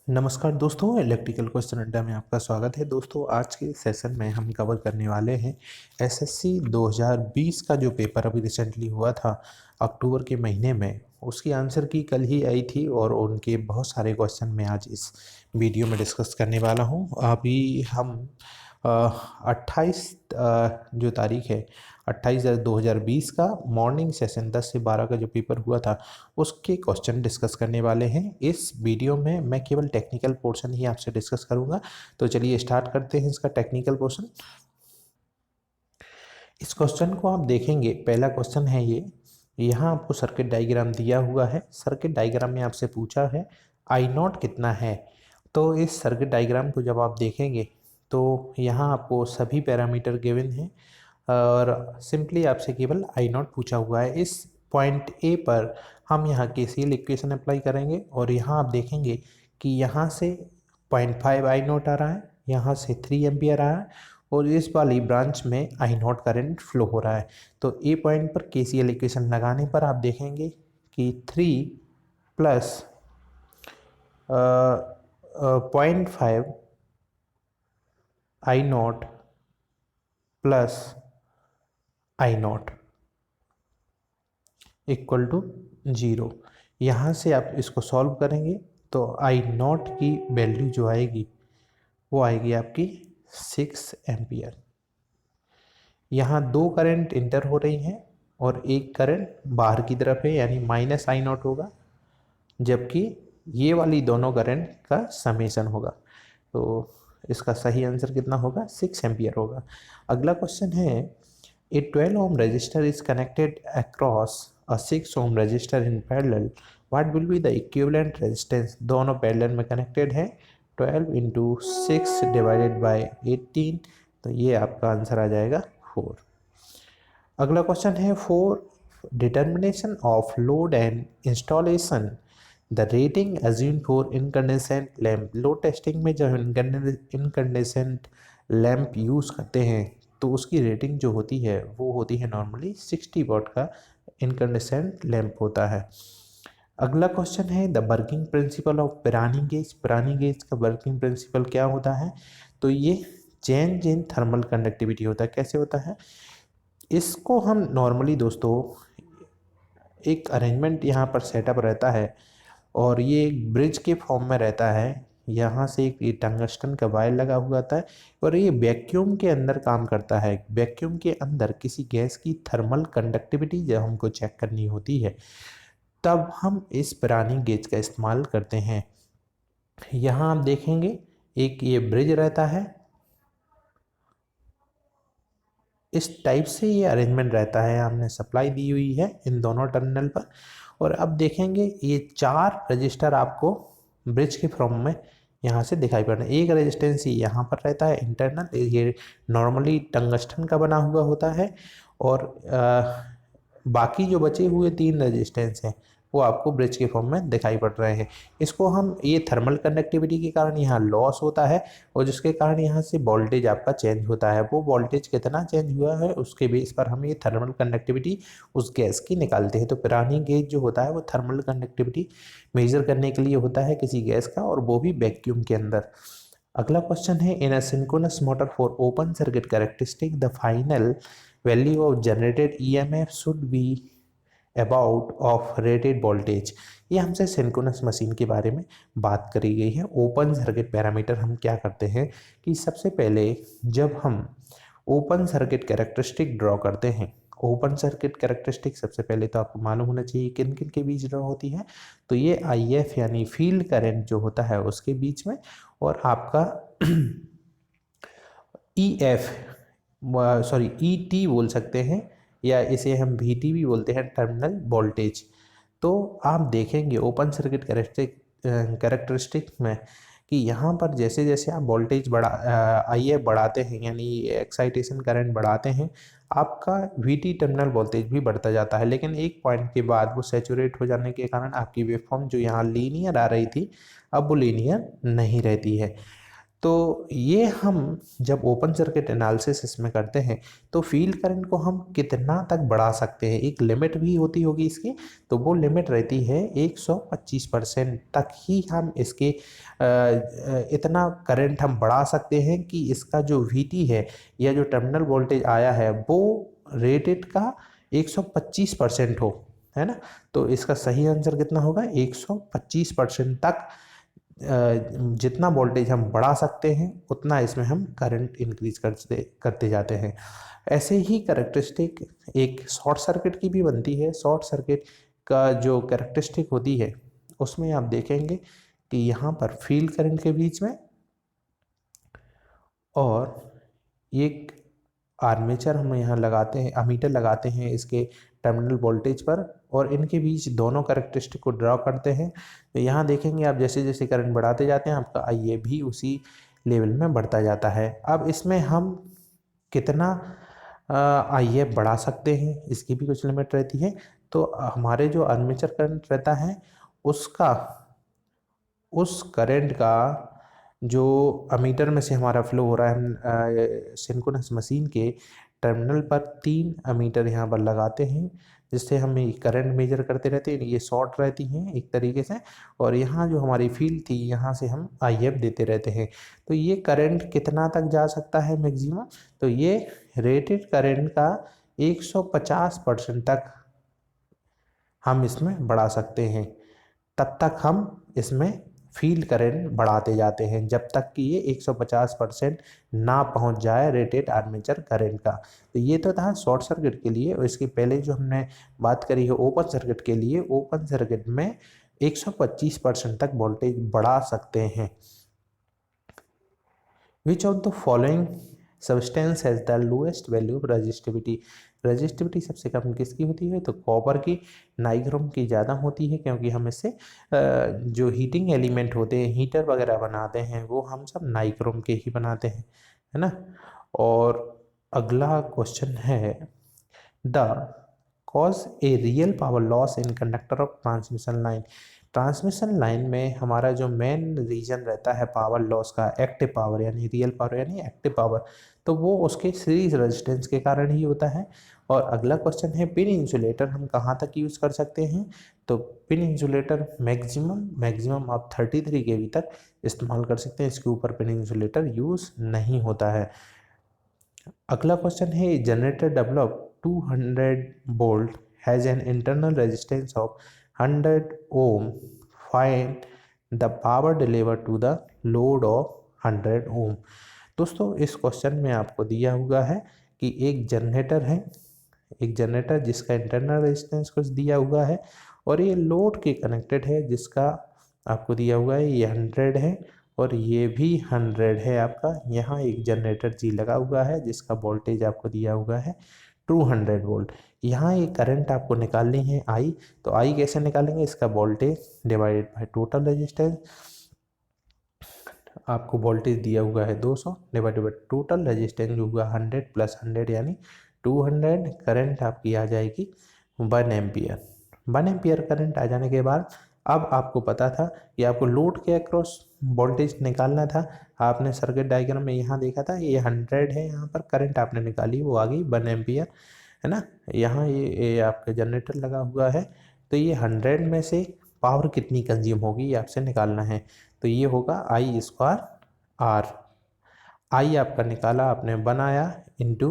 नमस्कार दोस्तों, electrical question अड्डा में आपका स्वागत है। दोस्तों, आज के सेशन में हम कवर करने वाले हैं एसएससी 2020 का जो पेपर अभी रिसेंटली हुआ था अक्टूबर के महीने में। उसकी आंसर की कल ही आई थी और उनके बहुत सारे क्वेश्चन मैं आज इस वीडियो में डिस्कस करने वाला हूं। अभी हम 28 जो तारीख है 28/10/2020 का मॉर्निंग सेशन 10 से 12 का जो पेपर हुआ था उसके क्वेश्चन डिस्कस करने वाले हैं। इस वीडियो में मैं केवल टेक्निकल पोर्शन ही आपसे डिस्कस करूंगा। तो चलिए स्टार्ट करते हैं इसका टेक्निकल पोर्शन। इस क्वेश्चन को आप देखेंगे, पहला क्वेश्चन है ये। यहाँ आपको सर्किट डायग्राम दिया हुआ है। सर्किट डायग्राम में आपसे पूछा है आई नॉट कितना है। तो इस सर्किट डायग्राम को जब आप देखेंगे तो यहाँ आपको सभी पैरामीटर गिवन हैं और सिंपली आपसे केवल आई नॉट पूछा हुआ है। इस पॉइंट ए पर हम यहाँ केसीएल इक्वेशन अप्लाई करेंगे और यहाँ आप देखेंगे कि यहाँ से 0.5 आई नॉट आ रहा है, यहाँ से 3 एम्पियर आ रहा है और इस वाली ब्रांच में आई नॉट करंट फ्लो हो रहा है। तो ए पॉइंट पर केसीएल इक्वेशन लगाने पर आप देखेंगे कि 3 plus 0.5 I naught plus I naught equal to 0। यहाँ से आप इसको सॉल्व करेंगे तो आई नॉट की वैल्यू जो आएगी वो आएगी आपकी 6 एम्पियर। यहाँ दो करंट इंटर हो रही हैं और एक करंट बाहर की तरफ है यानी माइनस आई नॉट होगा, जबकि ये वाली दोनों करंट का समेशन होगा। तो इसका सही आंसर कितना होगा? 6 एम्पियर होगा। अगला क्वेश्चन है ए 12 ohm resistor is connected across a 6 ohm resistor in parallel. What will be the equivalent resistance? दोनों पैरेलल में कनेक्टेड है। 12 इंटू 6 डिवाइडेड बाई 18, तो ये आपका आंसर आ जाएगा 4। अगला क्वेश्चन है for determination of load and installation the rating assume for incandescent lamp. Load testing में जब इनकंडेंसेंट लैम्प यूज़ करते हैं तो उसकी रेटिंग जो होती है वो होती है नॉर्मली 60 वाट का इनकंडेंसेंट लैम्प होता है। अगला क्वेश्चन है the working principle of Pirani gauge. Pirani gauge का वर्किंग प्रिंसिपल क्या होता है? तो ये चेंज इन थर्मल कंडक्टिविटी होता है। कैसे होता है? इसको हम नॉर्मली दोस्तों एक अरेंजमेंट यहाँ पर सेटअप रहता है और ये एक ब्रिज के फॉर्म में रहता है। यहाँ से एक ये टंगस्टन का वायर लगा हुआ था और ये वैक्यूम के अंदर काम करता है। वैक्यूम के अंदर किसी गैस की थर्मल कंडक्टिविटी जब हमको चेक करनी होती है तब हम इस पिरानी गेज का इस्तेमाल करते हैं। यहाँ आप देखेंगे एक ये ब्रिज रहता है, इस टाइप से ये अरेंजमेंट रहता है। हमने सप्लाई दी हुई है इन दोनों टर्मिनल पर और अब देखेंगे ये 4 रजिस्टर आपको ब्रिज के फॉर्म में यहाँ से दिखाई पड़ रहे हैं। एक रेजिस्टेंस यहाँ पर रहता है इंटरनल, ये नॉर्मली टंगस्टन का बना हुआ होता है और बाकी जो बचे हुए 3 रेजिस्टेंस हैं वो आपको ब्रिज के फॉर्म में दिखाई पड़ रहे हैं। इसको हम ये थर्मल कंडक्टिविटी के कारण यहाँ लॉस होता है और जिसके कारण यहाँ से वोल्टेज आपका चेंज होता है। वो वोल्टेज कितना चेंज हुआ है उसके बेस पर हम ये थर्मल कंडक्टिविटी उस गैस की निकालते हैं। तो पिरानी गेज जो होता है वो थर्मल कंडक्टिविटी मेजर करने के लिए होता है किसी गैस का, और वो भी वैक्यूम के अंदर। अगला क्वेश्चन है in a synchronous motor for open circuit characteristic the final value of generated EMF should be about of rated voltage. ये हमसे सिंक्रोनस मशीन के बारे में बात करी गई है। ओपन सर्किट पैरामीटर हम क्या करते हैं कि सबसे पहले जब हम ओपन सर्किट कैरेक्टरिस्टिक ड्रॉ करते हैं, ओपन सर्किट कैरेक्टरिस्टिक सबसे पहले तो आपको मालूम होना चाहिए किन किन के बीच ड्रॉ होती है। तो ये आईएफ यानी फील्ड करंट जो होता है उसके बीच में, और आपका ईएफ सॉरी ईटी बोल सकते हैं या इसे हम वीटी भी बोलते हैं, टर्मिनल वोल्टेज। तो आप देखेंगे ओपन सर्किट कैरेक्टरिस्टिक में कि यहाँ पर जैसे जैसे आप वोल्टेज आईएफ बढ़ाते हैं यानी एक्साइटेशन करंट बढ़ाते हैं, आपका वीटी टर्मिनल वोल्टेज भी बढ़ता जाता है। लेकिन एक पॉइंट के बाद वो सैचुरेट हो जाने के कारण आपकी वेवफॉर्म जो यहाँ लीनियर आ रही थी अब वो लीनियर नहीं रहती है। तो ये हम जब ओपन सर्किट एनालिसिस इसमें करते हैं तो फील्ड करंट को हम कितना तक बढ़ा सकते हैं, एक लिमिट भी होती होगी इसकी, तो वो लिमिट रहती है 125% तक ही हम इसके इतना करंट हम बढ़ा सकते हैं कि इसका जो VT है या जो टर्मिनल वोल्टेज आया है वो रेटेड का 125% हो, है ना। तो इसका सही आंसर कितना होगा, 125% तक जितना वोल्टेज हम बढ़ा सकते हैं उतना इसमें हम करंट इंक्रीज करते करते जाते हैं। ऐसे ही कैरेक्टरिस्टिक एक शॉर्ट सर्किट की भी बनती है। शॉर्ट सर्किट का जो कैरेक्टरिस्टिक होती है उसमें आप देखेंगे कि यहाँ पर फील्ड करंट के बीच में और एक आर्मेचर हम यहाँ लगाते हैं, अमीटर लगाते हैं इसके टर्मिनल वोल्टेज पर, और इनके बीच दोनों कैरेक्टरिस्टिक को ड्रॉ करते हैं। तो यहाँ देखेंगे आप जैसे जैसे करंट बढ़ाते जाते हैं आपका IA भी उसी लेवल में बढ़ता जाता है। अब इसमें हम कितना IA बढ़ा सकते हैं इसकी भी कुछ लिमिट रहती है। तो हमारे जो आर्मेचर करंट रहता है उसका, उस करंट का जो अमीटर में से हमारा फ्लो हो रहा है, सिंक्रोनस मशीन के टर्मिनल पर 3 अमीटर यहाँ पर लगाते हैं जिससे हम करंट मेजर करते रहते हैं। ये शॉर्ट रहती हैं एक तरीके से, और यहाँ जो हमारी फील्ड थी यहाँ से हम IF देते रहते हैं। तो ये करंट कितना तक जा सकता है मैक्सिमम, तो ये रेटेड करंट का 150% तक हम इसमें बढ़ा सकते हैं। तब तक हम इसमें फील्ड करंट बढ़ाते जाते हैं जब तक कि ये 150% ना पहुंच जाए रेटेड आर्मेचर करंट का। तो ये तो था शॉर्ट सर्किट के लिए, और इसके पहले जो हमने बात करी है ओपन सर्किट के लिए, ओपन सर्किट में 125% तक वोल्टेज बढ़ा सकते हैं। विच of the following substance has the lowest value of resistivity. Resistivity सबसे कम किसकी होती है, तो कॉपर की, नाइक्रोम की ज़्यादा होती है, क्योंकि हम इससे जो हीटिंग एलिमेंट होते हैं, हीटर वगैरह बनाते हैं, वो हम सब नाइक्रोम के ही बनाते हैं, है ना। और अगला क्वेश्चन है, the cause a real power loss in conductor of transmission line. Transmission line में हमारा जो मेन रीजन रहता है पावर लॉस का, एक्टिव पावर यानी रियल पावर यानी एक्टिव पावर, तो वो उसके सीरीज रेजिस्टेंस के कारण ही होता है। और अगला क्वेश्चन है, पिन इंसुलेटर हम कहाँ तक यूज़ कर सकते हैं, तो पिन इंसुलेटर मैक्सिमम आप 33 kV तक इस्तेमाल कर सकते हैं, इसके ऊपर पिन इंसुलेटर यूज़ नहीं होता है। अगला क्वेश्चन है, generator develop 200 volt has an internal resistance of 100 ohm, find the power deliver to the load of 100 ohm. दोस्तों इस क्वेश्चन में आपको दिया हुआ है कि एक जनरेटर है, एक जनरेटर जिसका इंटरनल रेजिस्टेंस कुछ दिया हुआ है, और ये लोड के कनेक्टेड है जिसका आपको दिया हुआ है ये 100 है और ये भी 100 है आपका। यहाँ एक जनरेटर जी लगा हुआ है जिसका वोल्टेज आपको दिया हुआ है 200 वोल्ट। यहाँ ये करंट आपको निकालनी है आई, तो आई कैसे निकालेंगे, इसका voltage divided by total resistance. आपको वोल्टेज दिया हुआ है 200 डिवाइडेड बाय टोटल रेजिस्टेंस जो हुआ 100 प्लस 100 यानी 200। करंट आपकी आ जाएगी 1 एम्पियर। 1 एम्पियर करंट आ जाने के बाद अब आपको पता था कि आपको लोड के अक्रॉस वोल्टेज निकालना था। आपने सर्किट डायग्राम में यहाँ देखा था ये 100 है, यहाँ पर करंट आपने निकाली वो आ गई 1 एम्पियर, है ना। यहाँ ये आपका जनरेटर लगा हुआ है, तो ये 100 में से पावर कितनी कंज्यूम होगी ये आपसे निकालना है। तो ये होगा आई स्क्वायर आर। आई आपका निकाला आपने बनाया इंटू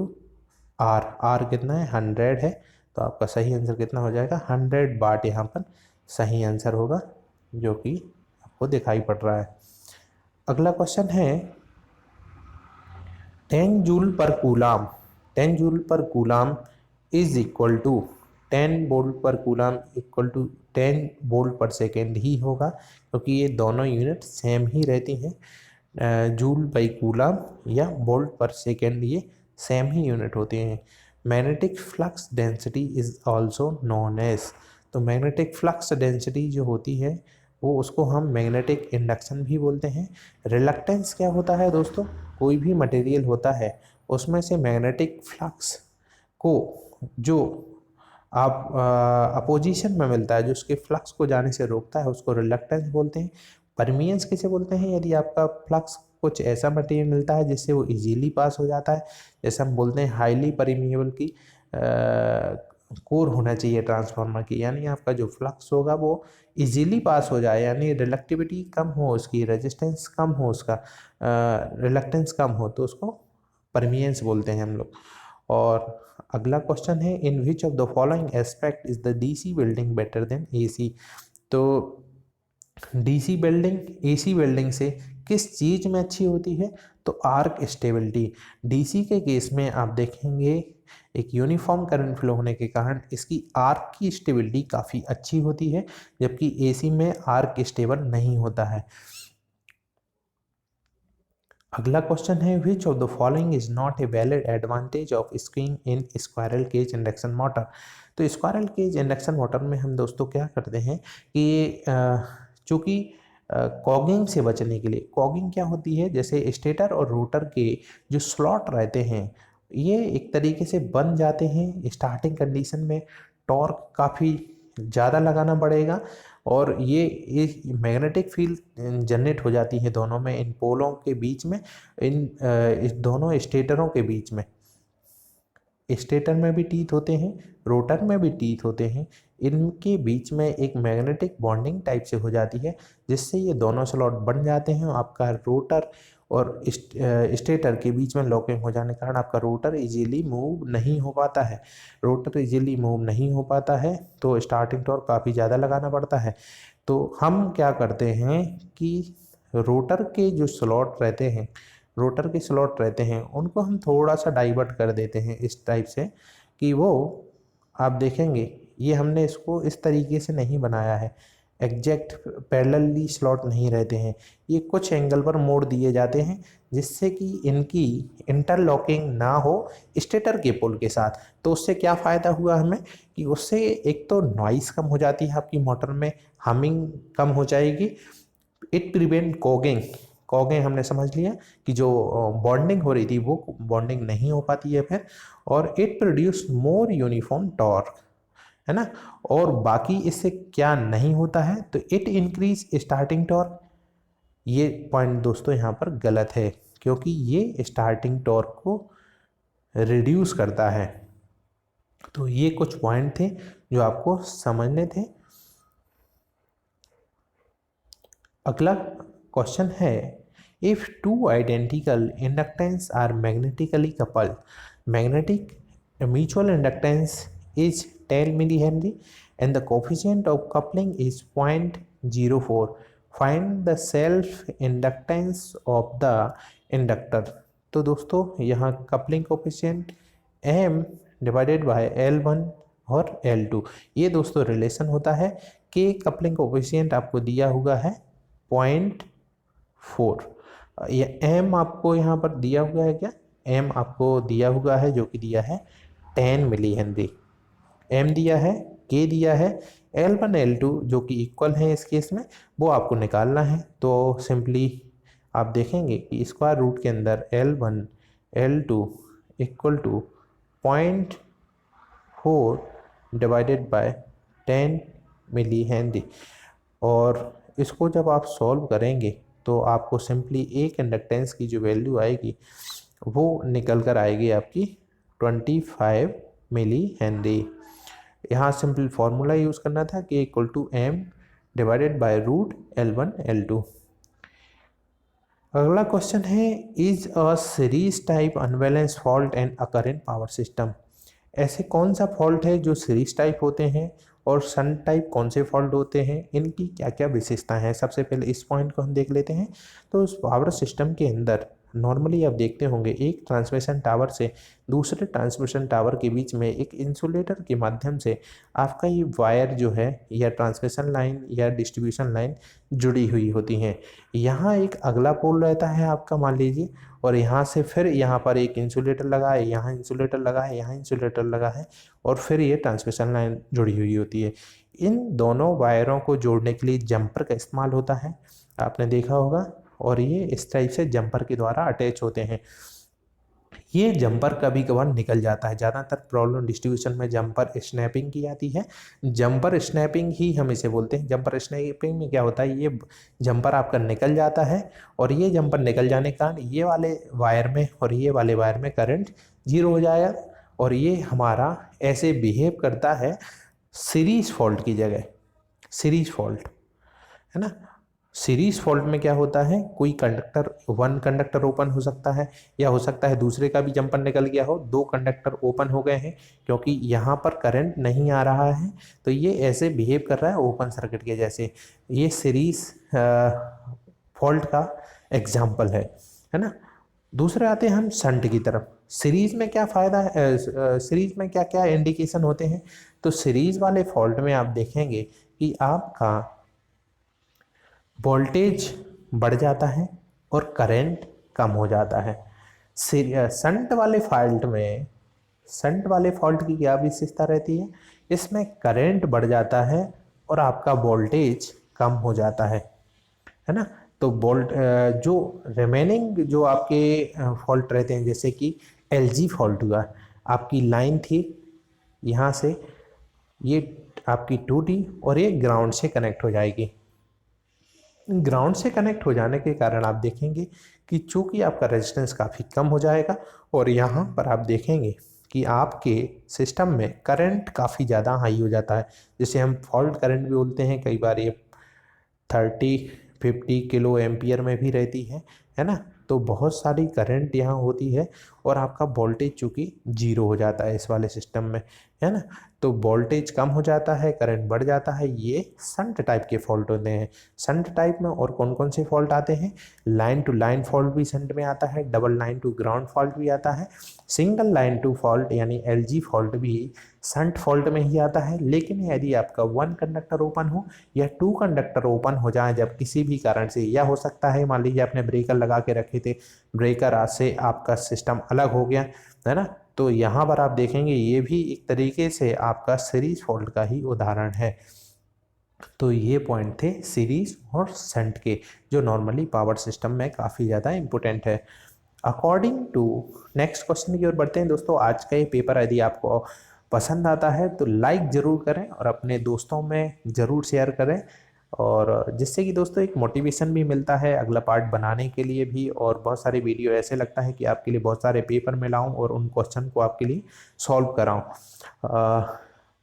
आर। आर कितना है 100 है, तो आपका सही आंसर कितना हो जाएगा 100 वाट यहाँ पर सही आंसर होगा जो कि आपको दिखाई पड़ रहा है। अगला क्वेश्चन है 10 joule per coulomb. 10 joule per coulomb is equal to 10 volt per coulomb equal to 10 volt per second ही होगा, क्योंकि ये दोनों यूनिट सेम ही रहती हैं। जूल बाई कूलाम या वोल्ट पर सेकेंड ये सेम ही यूनिट होते हैं। Magnetic flux density is also known as, तो मैग्नेटिक फ्लक्स डेंसिटी जो होती है वो उसको हम मैग्नेटिक इंडक्शन भी बोलते हैं। रिलक्टेंस क्या होता है दोस्तों, कोई भी मटेरियल होता है उसमें से मैग्नेटिक फ्लक्स को जो आप अपोजिशन में मिलता है, जो उसके फ्लक्स को जाने से रोकता है उसको रिलक्टेंस बोलते हैं। परमियंस किसे बोलते हैं, यदि आपका फ्लक्स कुछ ऐसा मटेरियल मिलता है जिससे वो इजीली पास हो जाता है। जैसे हम बोलते हैं हाईली परमिएबल की कोर होना चाहिए ट्रांसफार्मर की, यानी आपका जो फ्लक्स होगा वो इजीली पास हो जाए, यानी रिलक्टिविटी कम हो, उसकी रेजिस्टेंस कम हो, उसका रिलक्टेंस कम हो, तो उसको परमिएंस बोलते हैं हम लोग। और अगला क्वेश्चन है, in which of the following aspect is the DC welding better than AC. तो डीसी वेल्डिंग एसी वेल्डिंग से किस चीज़ में अच्छी होती है, तो आर्क स्टेबिलिटी। डीसी के केस में आप देखेंगे एक यूनिफॉर्म करंट फ्लो होने के कारण इसकी आर्क की स्टेबिलिटी काफ़ी अच्छी होती है, जबकि एसी में आर्क स्टेबल नहीं होता है। अगला क्वेश्चन है, which of the following is not a valid advantage of screen in squirrel cage induction motor. तो स्क्वायरल केज इंडक्शन मोटर में हम दोस्तों क्या करते हैं कि चूँकि कॉगिंग से बचने के लिए, कॉगिंग क्या होती है, जैसे स्टेटर और रोटर के जो स्लॉट रहते हैं ये एक तरीके से बन जाते हैं स्टार्टिंग कंडीशन में, टॉर्क काफ़ी ज़्यादा लगाना पड़ेगा और ये मैग्नेटिक फील्ड जनरेट हो जाती है दोनों में, इन पोलों के बीच में, इस दोनों स्टेटरों के बीच में। स्टेटर में भी टीथ होते हैं, रोटर में भी टीथ होते हैं, इनके बीच में एक मैग्नेटिक बॉन्डिंग टाइप से हो जाती है जिससे ये दोनों स्लॉट बन जाते हैं। आपका रोटर और स्टेटर के बीच में लॉकिंग हो जाने के कारण आपका रोटर इजीली मूव नहीं हो पाता है। रोटर इजीली मूव नहीं हो पाता है तो स्टार्टिंग टॉर्क काफ़ी ज़्यादा लगाना पड़ता है। तो हम क्या करते हैं कि रोटर के जो स्लॉट रहते हैं, रोटर के स्लॉट रहते हैं उनको हम थोड़ा सा डाइवर्ट कर देते हैं इस टाइप से कि वो, आप देखेंगे ये हमने इसको इस तरीके से नहीं बनाया है, एग्जैक्ट पैरेलली स्लॉट नहीं रहते हैं, ये कुछ एंगल पर मोड़ दिए जाते हैं जिससे कि इनकी इंटरलॉकिंग ना हो स्टेटर के पोल के साथ। तो उससे क्या फ़ायदा हुआ हमें कि उससे एक तो नॉइस कम हो जाती है आपकी मोटर में, हमिंग कम हो जाएगी, इट प्रिवेंट कॉगिंग। कॉगिंग हमने समझ लिया कि जो बॉन्डिंग हो रही थी वो बॉन्डिंग नहीं हो पाती है फिर, और it produce more uniform torque, है ना। और बाकी इससे क्या नहीं होता है, तो इट इंक्रीज स्टार्टिंग टॉर्क। ये पॉइंट दोस्तों यहाँ पर गलत है क्योंकि ये स्टार्टिंग टॉर्क को रिड्यूस करता है। तो ये कुछ पॉइंट थे जो आपको समझने थे। अगला क्वेश्चन है, if two identical inductance are magnetically coupled, magnetic mutual inductance is 10 millihenry and the coefficient of coupling is 0.04, find the self inductance of the inductor। तो दोस्तों यहाँ coupling coefficient m divided bye L1 और L2, ये दोस्तों relation होता है कि coupling coefficient आपको दिया हुआ है 0.4, ये m आपको यहाँ पर दिया हुआ है, क्या m आपको दिया हुआ है जो कि दिया है 10 मिली हेनरी, m दिया है, k दिया है, L1 L2 जो कि इक्वल है इस केस में वो आपको निकालना है। तो सिंपली आप देखेंगे कि स्क्वायर रूट के अंदर L1 L2 equal to 0.4 divided by 10 millihenry, और इसको जब आप सॉल्व करेंगे तो आपको सिंपली एक इंडक्टेंस की जो वैल्यू आएगी वो निकल कर आएगी आपकी 25 मिली हेनरी। यहाँ सिंपल फार्मूला यूज़ करना था कि equal to m divided by root L1 L2। अगला क्वेश्चन है, is a series type unbalance fault and occur in power system. ऐसे कौन सा फॉल्ट है जो सीरीज टाइप होते हैं और शन टाइप कौन से फॉल्ट होते हैं, इनकी क्या क्या विशेषताएं हैं। सबसे पहले इस पॉइंट को हम देख लेते हैं। तो उस पावर सिस्टम के अंदर नॉर्मली आप देखते होंगे एक ट्रांसमिशन टावर से दूसरे ट्रांसमिशन टावर के बीच में एक इंसुलेटर के माध्यम से आपका ये वायर जो है या ट्रांसमिशन लाइन या डिस्ट्रीब्यूशन लाइन जुड़ी हुई होती हैं। यहाँ एक अगला पोल रहता है आपका, मान लीजिए, और यहाँ से फिर यहाँ पर एक इंसुलेटर लगा है, यहाँ इंसुलेटर लगा है, यहाँ इंसुलेटर लगा है, और फिर ये ट्रांसमिशन लाइन जुड़ी हुई होती है। इन दोनों वायरों को जोड़ने के लिए जंपर का इस्तेमाल होता है, आपने देखा होगा, और ये इस टाइप से जंपर के द्वारा अटैच होते हैं। ये जंपर कभी कभार निकल जाता है। ज़्यादातर प्रॉब्लम डिस्ट्रीब्यूशन में जंपर स्नैपिंग की आती है। जंपर स्नैपिंग ही हम इसे बोलते हैं। जंपर स्नैपिंग में क्या होता है, ये जंपर आपका निकल जाता है और ये जंपर निकल जाने के कारण ये वाले वायर में और ये वाले वायर में करंट जीरो हो जाएगा और ये हमारा ऐसे बिहेव करता है सीरीज फॉल्ट की जगह। सीरीज फॉल्ट है ना। सीरीज फॉल्ट में क्या होता है, कोई कंडक्टर, वन कंडक्टर ओपन हो सकता है या हो सकता है दूसरे का भी जंपर निकल गया हो, दो कंडक्टर ओपन हो गए हैं क्योंकि यहाँ पर करंट नहीं आ रहा है तो ये ऐसे बिहेव कर रहा है ओपन सर्किट के जैसे। ये सीरीज फॉल्ट का एग्जाम्पल है ना। दूसरे आते हैं हम शंट की तरफ। सीरीज में क्या फ़ायदा है, सीरीज में क्या क्या इंडिकेशन होते हैं, तो सीरीज वाले फॉल्ट में आप देखेंगे कि आपका वोल्टेज बढ़ जाता है और करंट कम हो जाता है। शंट वाले फॉल्ट में, शंट वाले फॉल्ट की क्या विशेषता रहती है, इसमें करंट बढ़ जाता है और आपका वोल्टेज कम हो जाता है ना। तो जो रिमेनिंग जो आपके फॉल्ट रहते हैं, जैसे कि एलजी फॉल्ट हुआ, आपकी लाइन थी यहाँ से, ये आपकी टूटी और ये ग्राउंड से कनेक्ट हो जाएगी। ग्राउंड से कनेक्ट हो जाने के कारण आप देखेंगे कि चूंकि आपका रेजिस्टेंस काफ़ी कम हो जाएगा और यहाँ पर आप देखेंगे कि आपके सिस्टम में करंट काफ़ी ज़्यादा हाई हो जाता है, जिसे हम फॉल्ट करंट भी बोलते हैं। कई बार ये 30-50 किलो एम्पियर में भी रहती है ना। तो बहुत सारी करंट यहाँ होती है और आपका वोल्टेज चूँकि जीरो हो जाता है इस वाले सिस्टम में, है ना। तो वोल्टेज कम हो जाता है, करंट बढ़ जाता है। ये शंट टाइप के फॉल्ट होते हैं। शंट टाइप में और कौन कौन से फॉल्ट आते हैं, लाइन टू लाइन फॉल्ट भी शंट में आता है, double line to ground fault भी आता है, सिंगल लाइन टू फॉल्ट यानी एलजी फॉल्ट भी शंट फॉल्ट में ही आता है। लेकिन यदि आपका वन कंडक्टर ओपन हो या टू कंडक्टर ओपन हो जाए जब किसी भी कारण से, या हो सकता है मान लीजिए आपने ब्रेकर लगा के रखे थे, ब्रेकर आज से आपका सिस्टम अलग हो गया, है ना। तो यहाँ पर आप देखेंगे ये भी एक तरीके से आपका सीरीज फॉल्ट का ही उदाहरण है। तो ये पॉइंट थे सीरीज और शंट के, जो नॉर्मली पावर सिस्टम में काफ़ी ज़्यादा इम्पोर्टेंट है। अकॉर्डिंग टू नेक्स्ट क्वेश्चन की ओर बढ़ते हैं दोस्तों। आज का ये पेपर यदि आपको पसंद आता है तो लाइक ज़रूर करें और अपने दोस्तों में ज़रूर शेयर करें, और जिससे कि दोस्तों एक मोटिवेशन भी मिलता है अगला पार्ट बनाने के लिए भी, और बहुत सारे वीडियो ऐसे लगता है कि आपके लिए बहुत सारे पेपर में लाऊं और उन क्वेश्चन को आपके लिए सॉल्व कराऊं।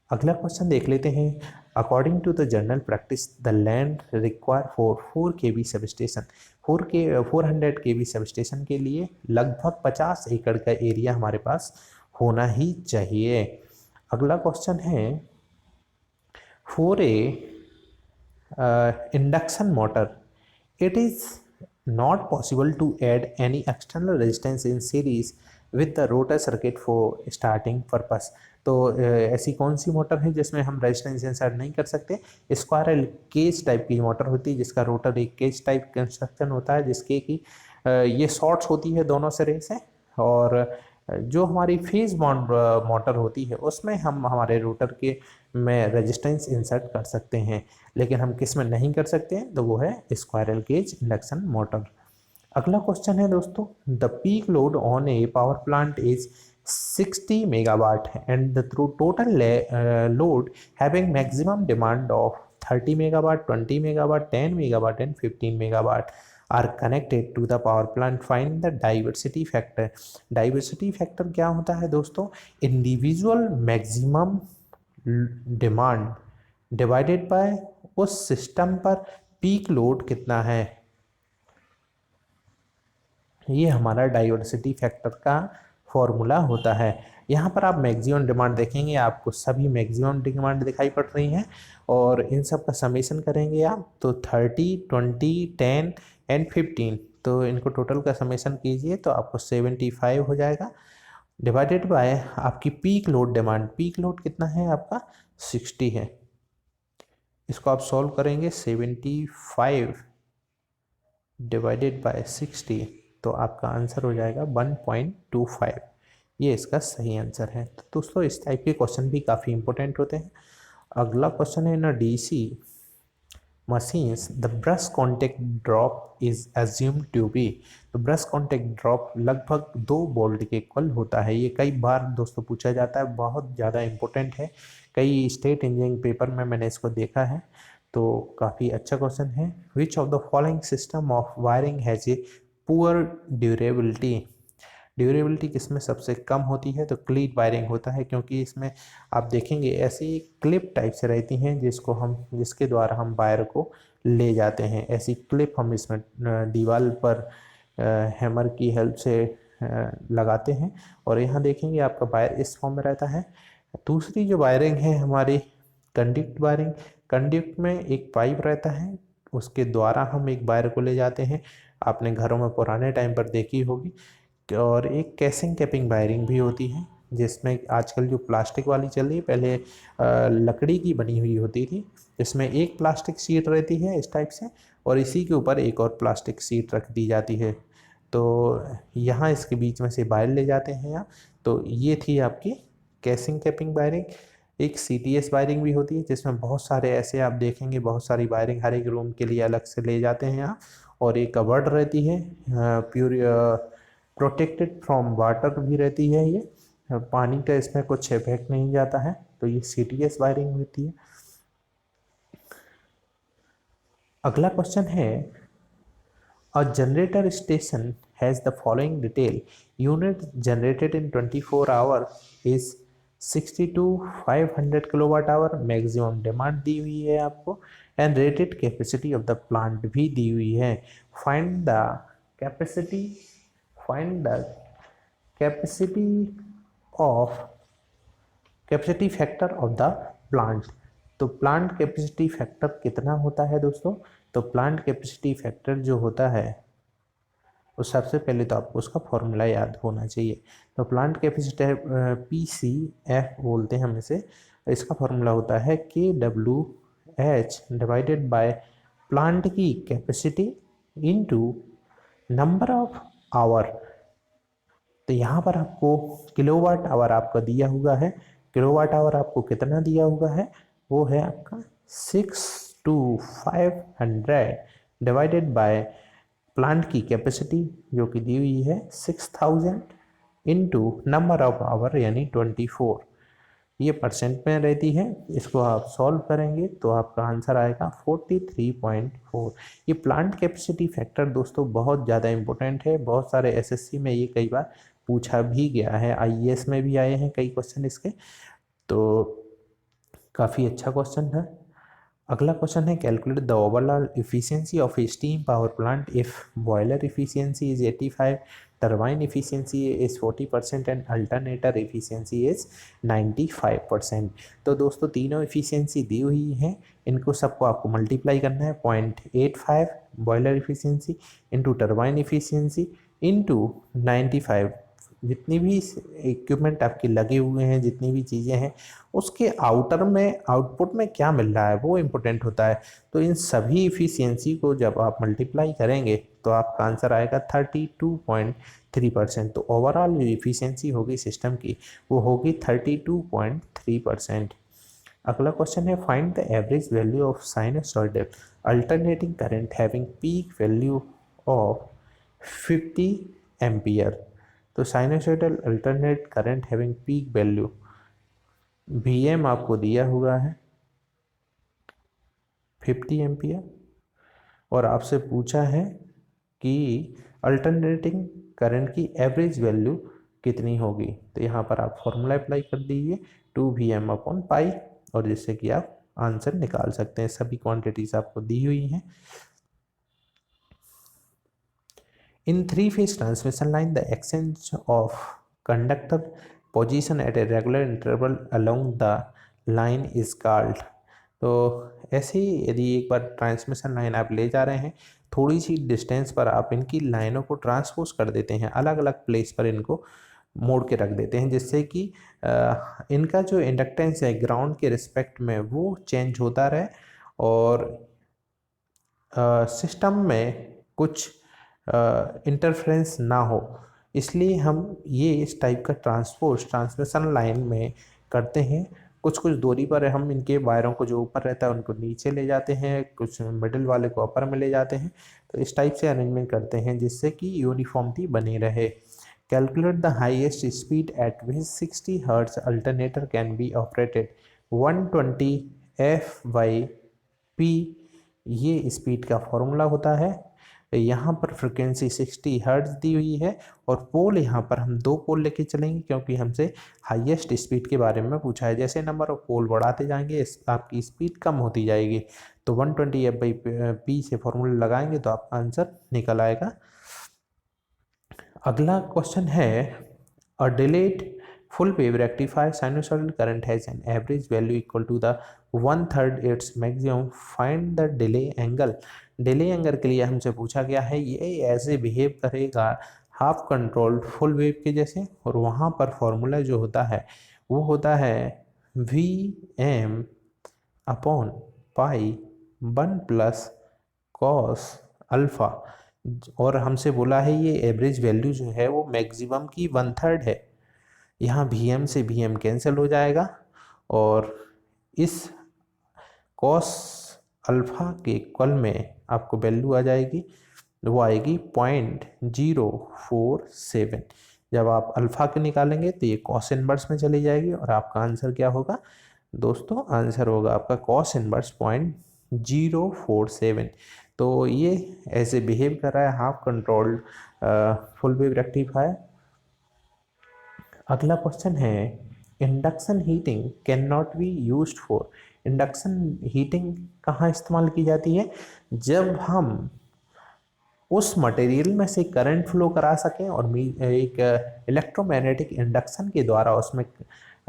अगला क्वेश्चन देख लेते हैं। According to the general practice the land require for 4 kV substation, 400 kV substation के लिए लगभग 50 एकड़ का एरिया हमारे पास होना ही चाहिए। अगला क्वेश्चन है, for a induction motor it is not possible to add any external resistance in series with the rotor circuit for starting purpose। तो ऐसी कौन सी मोटर है जिसमें हम रेजिस्टेंस इंसर्ट नहीं कर सकते। स्क्वायरल केज टाइप की मोटर होती है जिसका रोटर एक केज टाइप कंस्ट्रक्शन होता है, जिसके कि ये शॉर्ट्स होती है दोनों सिरे से, और जो हमारी फेज बाउंड मोटर होती है उसमें हम हमारे रोटर के में रेजिस्टेंस इंसर्ट कर सकते हैं, लेकिन हम किस में नहीं कर सकते हैं, तो वो है स्क्वायरल केज इंडक्शन मोटर। अगला क्वेश्चन है दोस्तों, the peak load on A power plant is 60 megawatt and the total load having maximum demand of 30 megawatt, 20 megawatt, 10 megawatt and 15 megawatt are connected to the power plant। find the diversity factor। diversity factor क्या होता है दोस्तों, individual maximum demand divided by उस system पर peak load कितना है, ये हमारा डाइवर्सिटी फैक्टर का फॉर्मूला होता है। यहाँ पर आप मैक्सिमम डिमांड देखेंगे, आपको सभी मैक्सिमम डिमांड दिखाई पड़ रही हैं, और इन सब का समेशन करेंगे आप तो 30, 20, 10 एंड 15, तो इनको टोटल का समेशन कीजिए तो आपको 75 हो जाएगा, डिवाइडेड बाय आपकी peak load demand. Peak load कितना है आपका, 60 है। इसको आप सॉल्व करेंगे, 75 डिवाइडेड बाय 60, तो आपका आंसर हो जाएगा 1.25। ये इसका सही आंसर है। तो दोस्तों इस टाइप के क्वेश्चन भी काफ़ी इंपॉर्टेंट होते हैं। अगला क्वेश्चन है ना, DC machines the brush contact drop is assumed to be, तो ब्रश कॉन्टेक्ट ड्रॉप लगभग 2 वोल्ट के इक्वल होता है। ये कई बार दोस्तों पूछा जाता है, बहुत ज़्यादा इम्पोर्टेंट है, कई स्टेट इंजीनियरिंग पेपर में मैंने इसको देखा है, तो काफ़ी अच्छा क्वेश्चन है। Which of the following system of wiring has a poor durability, durability किसमें सबसे कम होती है, तो क्लीट वायरिंग होता है, क्योंकि इसमें आप देखेंगे ऐसी क्लिप टाइप से रहती हैं जिसके द्वारा हम वायर को ले जाते हैं। ऐसी क्लिप हम इसमें दीवार पर हैमर की हेल्प से लगाते हैं, और यहाँ देखेंगे आपका वायर इस फॉर्म में रहता है। दूसरी जो वायरिंग है हमारी कंडक्ट वायरिंग, कंडक्ट में एक पाइप रहता है, उसके द्वारा हम एक वायर को ले जाते हैं, आपने घरों में पुराने टाइम पर देखी होगी। और एक कैसिंग कैपिंग वायरिंग भी होती है, जिसमें आजकल जो प्लास्टिक वाली चल रही है, पहले लकड़ी की बनी हुई होती थी, इसमें एक प्लास्टिक शीट रहती है इस टाइप से, और इसी के ऊपर एक और प्लास्टिक शीट रख दी जाती है, तो यहाँ इसके बीच में से वायर ले जाते हैं यहाँ। तो ये थी आपकी कैसिंग कैपिंग वायरिंग। एक CTS वायरिंग भी होती है, जिसमें बहुत सारे ऐसे आप देखेंगे, बहुत सारी वायरिंग हर एक रूम के लिए अलग से ले जाते हैं यहाँ। और एक कवर्ड रहती है, प्योर प्रोटेक्टेड फ्रॉम वाटर भी रहती है, ये पानी का इसमें कुछ इफेक्ट नहीं जाता है, तो ये CTS वायरिंग होती है। अगला क्वेश्चन है, a generator station has the following detail, unit generated in 24 hour is 62,500 kilowatt hour, maximum demand दी हुई है आपको, and rated capacity of the plant भी दी हुई है। Find the capacity capacity factor of the plant, तो प्लांट कैपेसिटी फैक्टर कितना होता है दोस्तों, तो प्लांट कैपेसिटी फैक्टर जो होता है, तो सबसे पहले तो आपको उसका फॉर्मूला याद होना चाहिए। तो प्लांट कैपेसिटी PCF बोलते हैं हम इसे, इसका फॉर्मूला होता है KWH डिवाइडेड बाय प्लांट की capacity into number of hour. तो यहाँ पर आपको किलोवाट आवर आपका दिया हुआ है, किलोवाट आवर आपको कितना दिया हुआ है, वो है आपका 6,500 डिवाइडेड बाय प्लांट की कैपेसिटी जो कि दी हुई है 6,000 इंटू नंबर ऑफ आवर यानी 24, ये परसेंट में रहती है। इसको आप सॉल्व करेंगे तो आपका आंसर आएगा 43.4। ये प्लांट कैपेसिटी फैक्टर दोस्तों बहुत ज़्यादा इंपॉर्टेंट है, बहुत सारे SSC में ये कई बार पूछा भी गया है, IAS में भी आए हैं कई क्वेश्चन इसके, तो काफ़ी अच्छा क्वेश्चन है। अगला क्वेश्चन है, calculate the overall efficiency of A steam power plant if boiler efficiency is 85, turbine efficiency is 40% and alternator efficiency is 95%। तो दोस्तों तीनों इफिशियंसी दी हुई हैं, इनको सबको आपको मल्टीप्लाई करना है, 0.85 boiler efficiency into turbine efficiency into 95, जितनी भी इक्विपमेंट आपके लगे हुए हैं, जितनी भी चीज़ें हैं, उसके आउटर में आउटपुट में क्या मिल रहा है वो इम्पोर्टेंट होता है। तो इन सभी इफिशियंसी को जब आप मल्टीप्लाई करेंगे तो आपका आंसर आएगा 32.3%। तो ओवरऑल जो इफिशियंसी होगी सिस्टम की वो होगी 32.3%। अगला क्वेश्चन है, find the average value of sinusoidal alternating current having peak value of 50 ampere. तो sinusoidal alternate current having peak value VM आपको दिया हुआ है 50 एम्पियर, और आपसे पूछा है कि अल्टरनेटिंग करंट की एवरेज वैल्यू कितनी होगी। तो यहाँ पर आप फॉर्मूला अप्लाई कर दीजिए 2Vm/π, और जिससे कि आप आंसर निकाल सकते हैं। सभी क्वांटिटीज आपको दी हुई हैं। In three-phase transmission line, the exchange of conductor position at a regular interval along the line is called। तो ऐसे ही यदि एक बार ट्रांसमिशन लाइन आप ले जा रहे हैं, थोड़ी सी डिस्टेंस पर आप इनकी लाइनों को ट्रांसपोज कर देते हैं, अलग अलग प्लेस पर इनको मोड़ के रख देते हैं, जिससे कि इनका जो इंडक्टेंस है ग्राउंड के रिस्पेक्ट में वो चेंज होता रहे, और सिस्टम में कुछ इंटरफ्रेंस ना हो, इसलिए हम ये इस टाइप का ट्रांसमिशन लाइन में करते हैं। कुछ कुछ दूरी पर हम इनके वायरों को जो ऊपर रहता है उनको नीचे ले जाते हैं, कुछ मिडिल वाले को अपर में ले जाते हैं। तो इस टाइप से अरेंजमेंट करते हैं जिससे कि यूनिफॉर्मिटी बनी रहे। Calculate the highest speed at which 60 hertz alternator can be operated. 120 F/P ये स्पीड का फॉर्मूला होता है। यहाँ पर फ्रिक्वेंसी 60 हर्ट्ज दी हुई है और पोल यहाँ पर हम 2 पोल लेके चलेंगे क्योंकि हमसे हाईएस्ट स्पीड के बारे में पूछा है। जैसे नंबर ऑफ पोल बढ़ाते जाएंगे आपकी स्पीड कम होती जाएगी। तो 120 F/P से फॉर्मूला लगाएंगे तो आपका आंसर निकल आएगा। अगला क्वेश्चन है अ delayed full wave rectifier sinusoidal current has an average value equal to the 1/3 its maximum. Find the delay angle. Delay angle के लिए हमसे पूछा गया है ये ऐसे बिहेव करेगा हाफ कंट्रोल्ड फुल वेव के जैसे, और वहाँ पर फॉर्मूला जो होता है वो होता है Vm upon pi 1 plus cos alpha, और हमसे बोला है ये एवरेज वैल्यू जो है वो मैक्सिमम की 1/3 है। यहाँ Vm से Vm कैंसिल हो जाएगा और इस कॉस अल्फ़ा के इक्वल में आपको वैल्यू आ जाएगी, वो आएगी 0.047। जब आप अल्फ़ा के निकालेंगे तो ये कॉस इनवर्स में चली जाएगी और आपका आंसर क्या होगा दोस्तों, आंसर होगा आपका कॉस इनवर्स 0.047। तो ये ऐसे बिहेव कर रहा है half controlled full wave rectifier. अगला क्वेश्चन है induction heating can not be used for. Induction heating कहाँ इस्तेमाल की जाती है, जब हम उस मटेरियल में से करंट फ्लो करा सकें और एक इलेक्ट्रोमैग्नेटिक इंडक्शन के द्वारा उसमें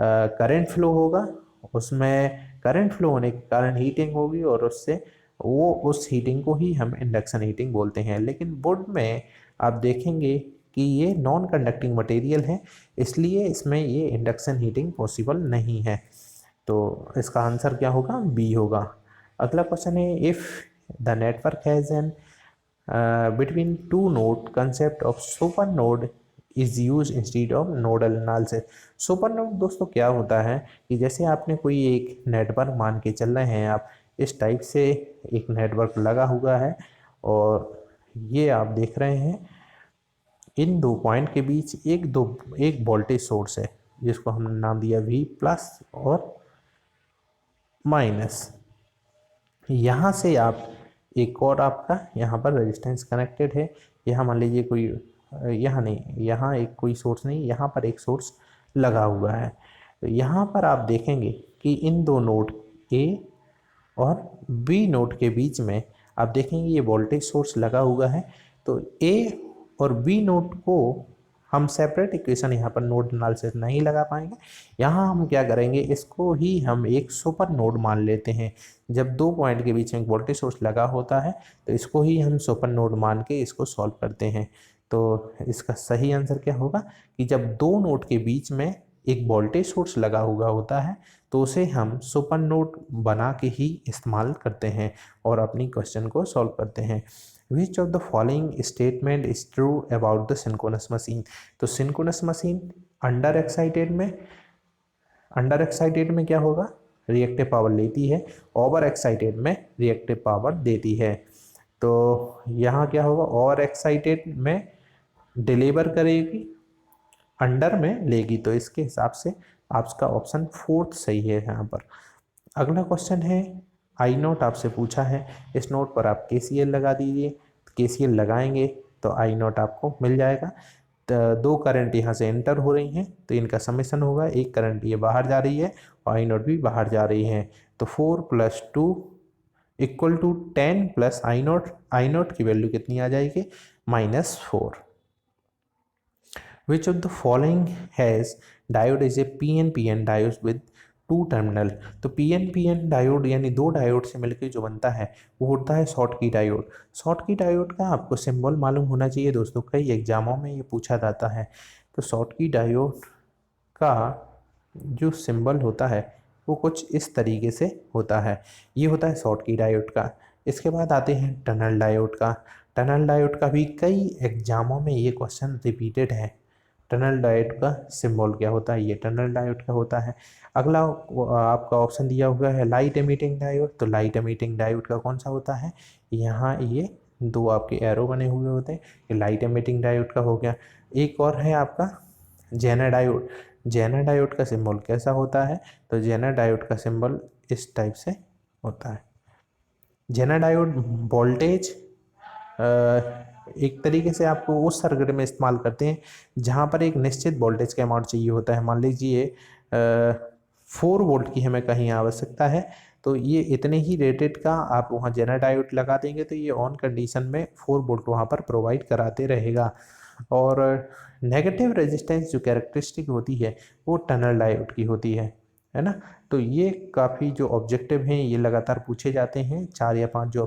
करंट फ्लो होगा, उसमें करंट फ्लो होने के कारण हीटिंग होगी और उससे वो उस हीटिंग को ही हम इंडक्शन हीटिंग बोलते हैं। लेकिन वुड में आप देखेंगे कि ये नॉन कंडक्टिंग मटेरियल है, इसलिए इसमें ये इंडक्शन हीटिंग पॉसिबल नहीं है। तो इसका आंसर क्या होगा, बी होगा। अगला क्वेश्चन है if the network has an between two node concept of super node is use instead of nodal analysis. Super node दोस्तों क्या होता है कि जैसे आपने कोई एक नेटवर्क मान के चल रहे हैं, आप इस टाइप से एक नेटवर्क लगा हुआ है और ये आप देख रहे हैं इन दो पॉइंट के बीच एक वोल्टेज सोर्स है जिसको हमने नाम दिया V प्लस और माइनस। यहाँ से आप एक और आपका यहाँ पर रेजिस्टेंस कनेक्टेड है, यहाँ मान लीजिए कोई यहाँ नहीं, यहाँ एक कोई सोर्स नहीं, यहाँ पर एक सोर्स लगा हुआ है। तो यहाँ पर आप देखेंगे कि इन दो नोड A और B नोड के बीच में आप देखेंगे ये वोल्टेज सोर्स लगा हुआ है। तो A और B नोड को हम सेपरेट इक्वेशन यहाँ पर नोड एनालिसिस नहीं लगा पाएंगे। यहाँ हम क्या करेंगे, इसको ही हम एक सुपर नोड मान लेते हैं। जब दो पॉइंट के बीच में वोल्टेज सोर्स लगा होता है तो इसको ही हम सुपर नोड मान के इसको सॉल्व करते हैं। तो इसका सही आंसर क्या होगा कि जब दो नोड के बीच में एक वोल्टेज सोर्स लगा हुआ होता है तो उसे हम सुपर नोड बना के ही इस्तेमाल करते हैं और अपनी क्वेश्चन को सॉल्व करते हैं। Which of the following statement is true about the synchronous machine? तो सिंक्रोनस मशीन अंडर एक्साइटेड में क्या होगा, रिएक्टिव पावर लेती है, ओवर एक्साइटेड में रिएक्टिव पावर देती है। तो यहाँ क्या होगा, ओवर एक्साइटेड में डिलीवर करेगी, अंडर में लेगी। तो इसके हिसाब से आपका ऑप्शन 4 सही है यहाँ पर। अगला क्वेश्चन है आई नोट आपसे पूछा है, इस नोट पर आप KCL लगा दीजिए। KCL लगाएंगे तो आई नोट आपको मिल जाएगा। तो दो करंट यहाँ से एंटर हो रही हैं तो इनका समेशन होगा, एक करंट ये बाहर जा रही है और आई नोट भी बाहर जा रही है। तो 4 + 2 = 10 प्लस आई नोट की वैल्यू कितनी आ जाएगी, -4। Which of the following has diode is a PNPN diode with 2 terminal. तो PNPN डायोड यानी दो डायोड से मिलकर जो बनता है वो होता है शॉटकी डायोड। शॉटकी डायोड का आपको सिंबल मालूम होना चाहिए दोस्तों, कई एग्जामों में ये पूछा जाता है। तो शॉटकी डायोड का जो सिंबल होता है वो कुछ इस तरीके से होता है, ये होता है शॉटकी डायोड का। इसके बाद आते हैं टनल डायोड का। टनल डायोड का भी कई एग्जामों में ये क्वेश्चन रिपीटेड है। टनल डायोड का सिंबल क्या होता है, ये टनल डायोड का होता है। अगला आपका ऑप्शन दिया हुआ है लाइट एमिटिंग डायोड, तो लाइट एमिटिंग डायोड का कौन सा होता है, यहाँ ये दो आपके एरो बने हुए होते हैं, ये लाइट एमिटिंग डायोड का हो गया। एक और है आपका जेनर डायोड, जेनर डायोड का सिंबल कैसा होता है, तो जेनर डायोड का सिंबल इस टाइप से होता है। जेनर डायोड वोल्टेज एक तरीके से आपको उस सर्किट में इस्तेमाल करते हैं जहाँ पर एक निश्चित वोल्टेज का अमाउंट चाहिए होता है। मान लीजिए 4 वोल्ट की हमें कहीं आवश्यकता है, तो ये इतने ही रेटेड का आप वहाँ जेनर डायोड लगा देंगे तो ये ऑन कंडीशन में 4 वोल्ट वहाँ पर प्रोवाइड कराते रहेगा। और नेगेटिव रेजिस्टेंस जो कैरेक्टरिस्टिक होती है वो टनल डायोड की होती है ना। तो ये काफ़ी जो ऑब्जेक्टिव हैं ये लगातार पूछे जाते हैं, 4 या 5 जो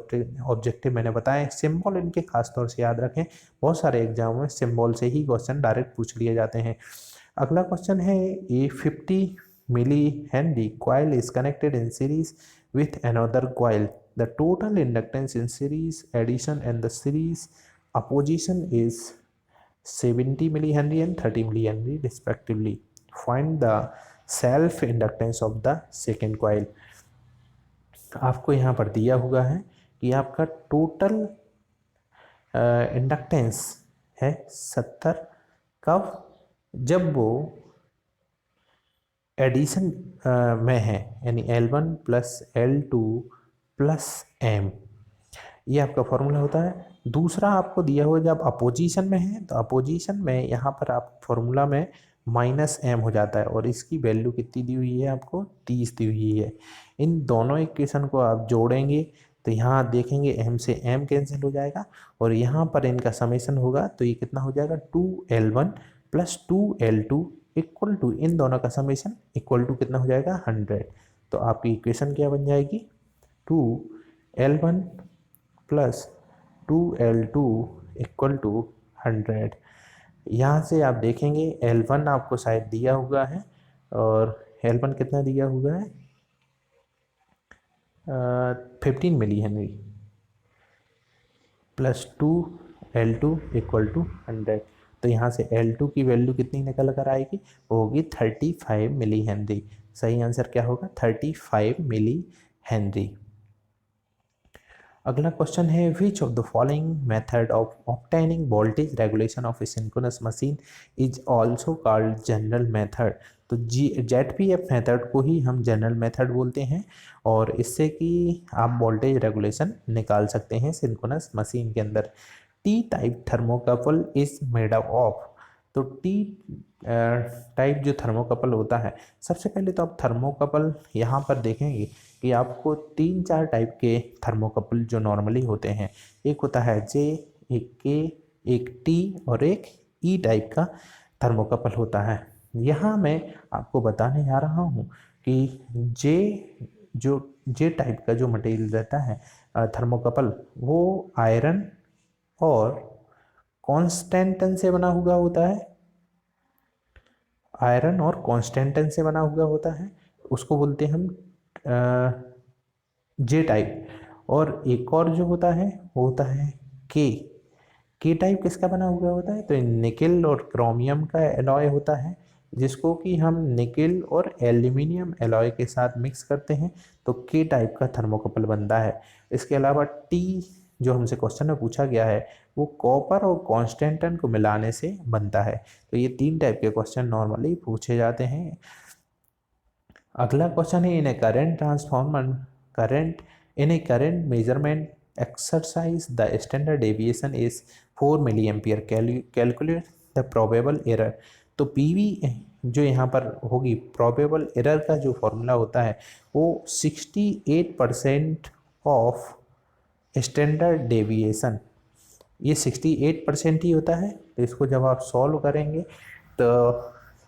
ऑब्जेक्टिव मैंने बताए। सिंबल इनके खास तौर से याद रखें, बहुत सारे एग्जाम में सिंबल से ही क्वेश्चन डायरेक्ट पूछ लिए जाते हैं। अगला क्वेश्चन है a 50 millihenry coil is connected in series with another coil, the total inductance in series addition and the series opposition is 70 millihenry and 30 millihenry respectively. Find the self inductance of the second coil. आपको यहाँ पर दिया हुआ है कि आपका total inductance है 70, कब, जब वो एडिशन में है, यानी L1 plus L2 plus M, ये आपका फॉर्मूला होता है। दूसरा आपको दिया हुआ जब अपोजिशन में है, तो अपोजिशन में यहाँ पर आप फॉर्मूला में -m हो जाता है, और इसकी वैल्यू कितनी दी हुई है आपको, 30 दी हुई है। इन दोनों इक्वेशन को आप जोड़ेंगे तो यहाँ देखेंगे m से m कैंसिल हो जाएगा, और यहाँ पर इनका समेशन होगा तो ये कितना हो जाएगा 2L1 plus 2L2 equal to, इन दोनों का समेशन इक्वल टू कितना हो जाएगा 100। तो आपकी इक्वेशन क्या बन जाएगी, 2L1 plus 2L2 equal to 100। यहाँ से आप देखेंगे L1 आपको शायद दिया हुआ है, और L1 कितना दिया हुआ है 15 millihenry plus 2L2 equal to 100। तो यहाँ से L2 की वैल्यू कितनी निकल कर आएगी, वो होगी 35 मिली हेनरी। सही आंसर क्या होगा, 35 मिली हेनरी। अगला क्वेश्चन है which of the following method of obtaining voltage regulation of a synchronous machine is also called general method. तो ZPF मेथड को ही हम जनरल मेथड बोलते हैं, और इससे कि आप वोल्टेज रेगुलेशन निकाल सकते हैं सिंक्रोनस मशीन के अंदर। T type thermocouple is made of, तो टी टाइप जो थर्मोकपल होता है, सबसे पहले तो आप थर्मोकपल यहाँ पर देखेंगे कि आपको 3-4 टाइप के थर्मोकपल जो नॉर्मली होते हैं, एक होता है J, एक K, एक T और एक E टाइप का थर्मोकपल होता है। यहाँ मैं आपको बताने जा रहा हूँ कि J टाइप का जो मटेरियल रहता है थर्मोकपल, वो आयरन और कॉन्स्टेंटन से बना हुआ होता है, आयरन और कॉन्स्टेंटन से बना हुआ होता है, उसको बोलते हैं हम J टाइप। और एक और जो होता है वो होता है K टाइप। किसका बना हुआ होता है, तो निकेल और क्रोमियम का एलॉय होता है, जिसको कि हम निकेल और एल्यूमिनियम एलॉय के साथ मिक्स करते हैं, तो K टाइप का थर्मोकपल बनता है। इसके अलावा T जो हमसे क्वेश्चन में पूछा गया है, वो कॉपर और कॉन्स्टेंटन को मिलाने से बनता है। तो ये 3 टाइप के क्वेश्चन नॉर्मली पूछे जाते हैं। अगला क्वेश्चन है in a current transformer current in a current measurement exercise the standard deviation is 4 milli ampere, calculate the probable error. तो PV जो यहाँ पर होगी, प्रोबेबल एरर का जो फॉर्मूला होता है वो 68% ऑफ स्टैंडर्ड डेविएशन, ये 68% ही होता है। तो इसको जब आप सॉल्व करेंगे तो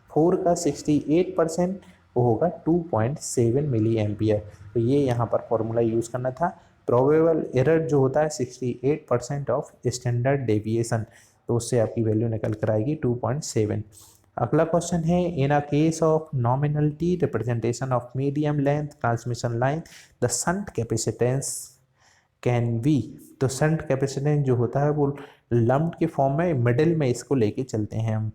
4 का 68% वो होगा 2.7 मिली एम्पियर। तो ये यहाँ पर फॉर्मूला यूज़ करना था। प्रोबेबल एरर जो होता है 68% ऑफ स्टैंडर्ड डेविएशन, तो उससे आपकी वैल्यू निकल कर आएगी 2.7। अगला क्वेश्चन है in a case of nominal T representation of medium length transmission line the shunt capacitance can be. तो शंट कैपेसिटेंस जो होता है वो लम्प के फॉर्म में मिडिल में इसको लेके चलते हैं हम।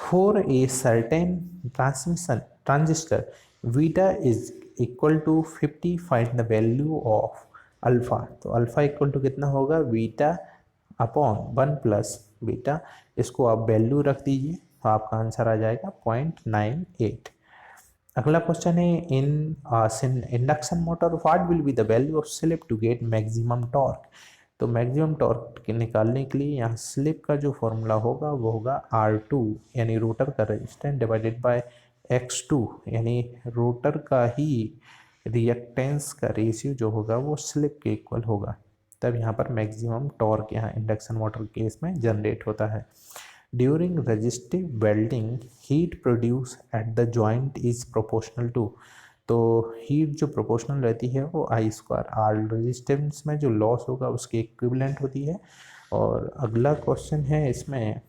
For a certain transistor beta is equal to 50, find the value of alpha. तो अल्फा इक्वल टू कितना होगा, बीटा अपॉन 1 प्लस बीटा। इसको आप वैल्यू रख दीजिए तो आपका आंसर आ जाएगा 0.98। अगला क्वेश्चन है, in induction motor what will be the value of slip to get maximum torque. तो मैक्सिमम टॉर्क निकालने के लिए यहाँ स्लिप का जो फॉर्मूला होगा वो होगा R2 यानी रोटर का रेजिस्टेंस डिवाइडेड बाय X2 यानी रोटर का ही रिएक्टेंस का रेशियो जो होगा वो स्लिप के इक्वल होगा। तब यहाँ पर मैक्सिमम टॉर्क यहाँ इंडक्शन मोटर केस में जनरेट होता है। During resistive welding heat produce at the joint is proportional to. तो हीट जो प्रोपोर्शनल रहती है वो आई स्क्वायर आर रेजिस्टेंस में जो लॉस होगा उसके इक्विवेलेंट होती है। और अगला क्वेश्चन है इसमें,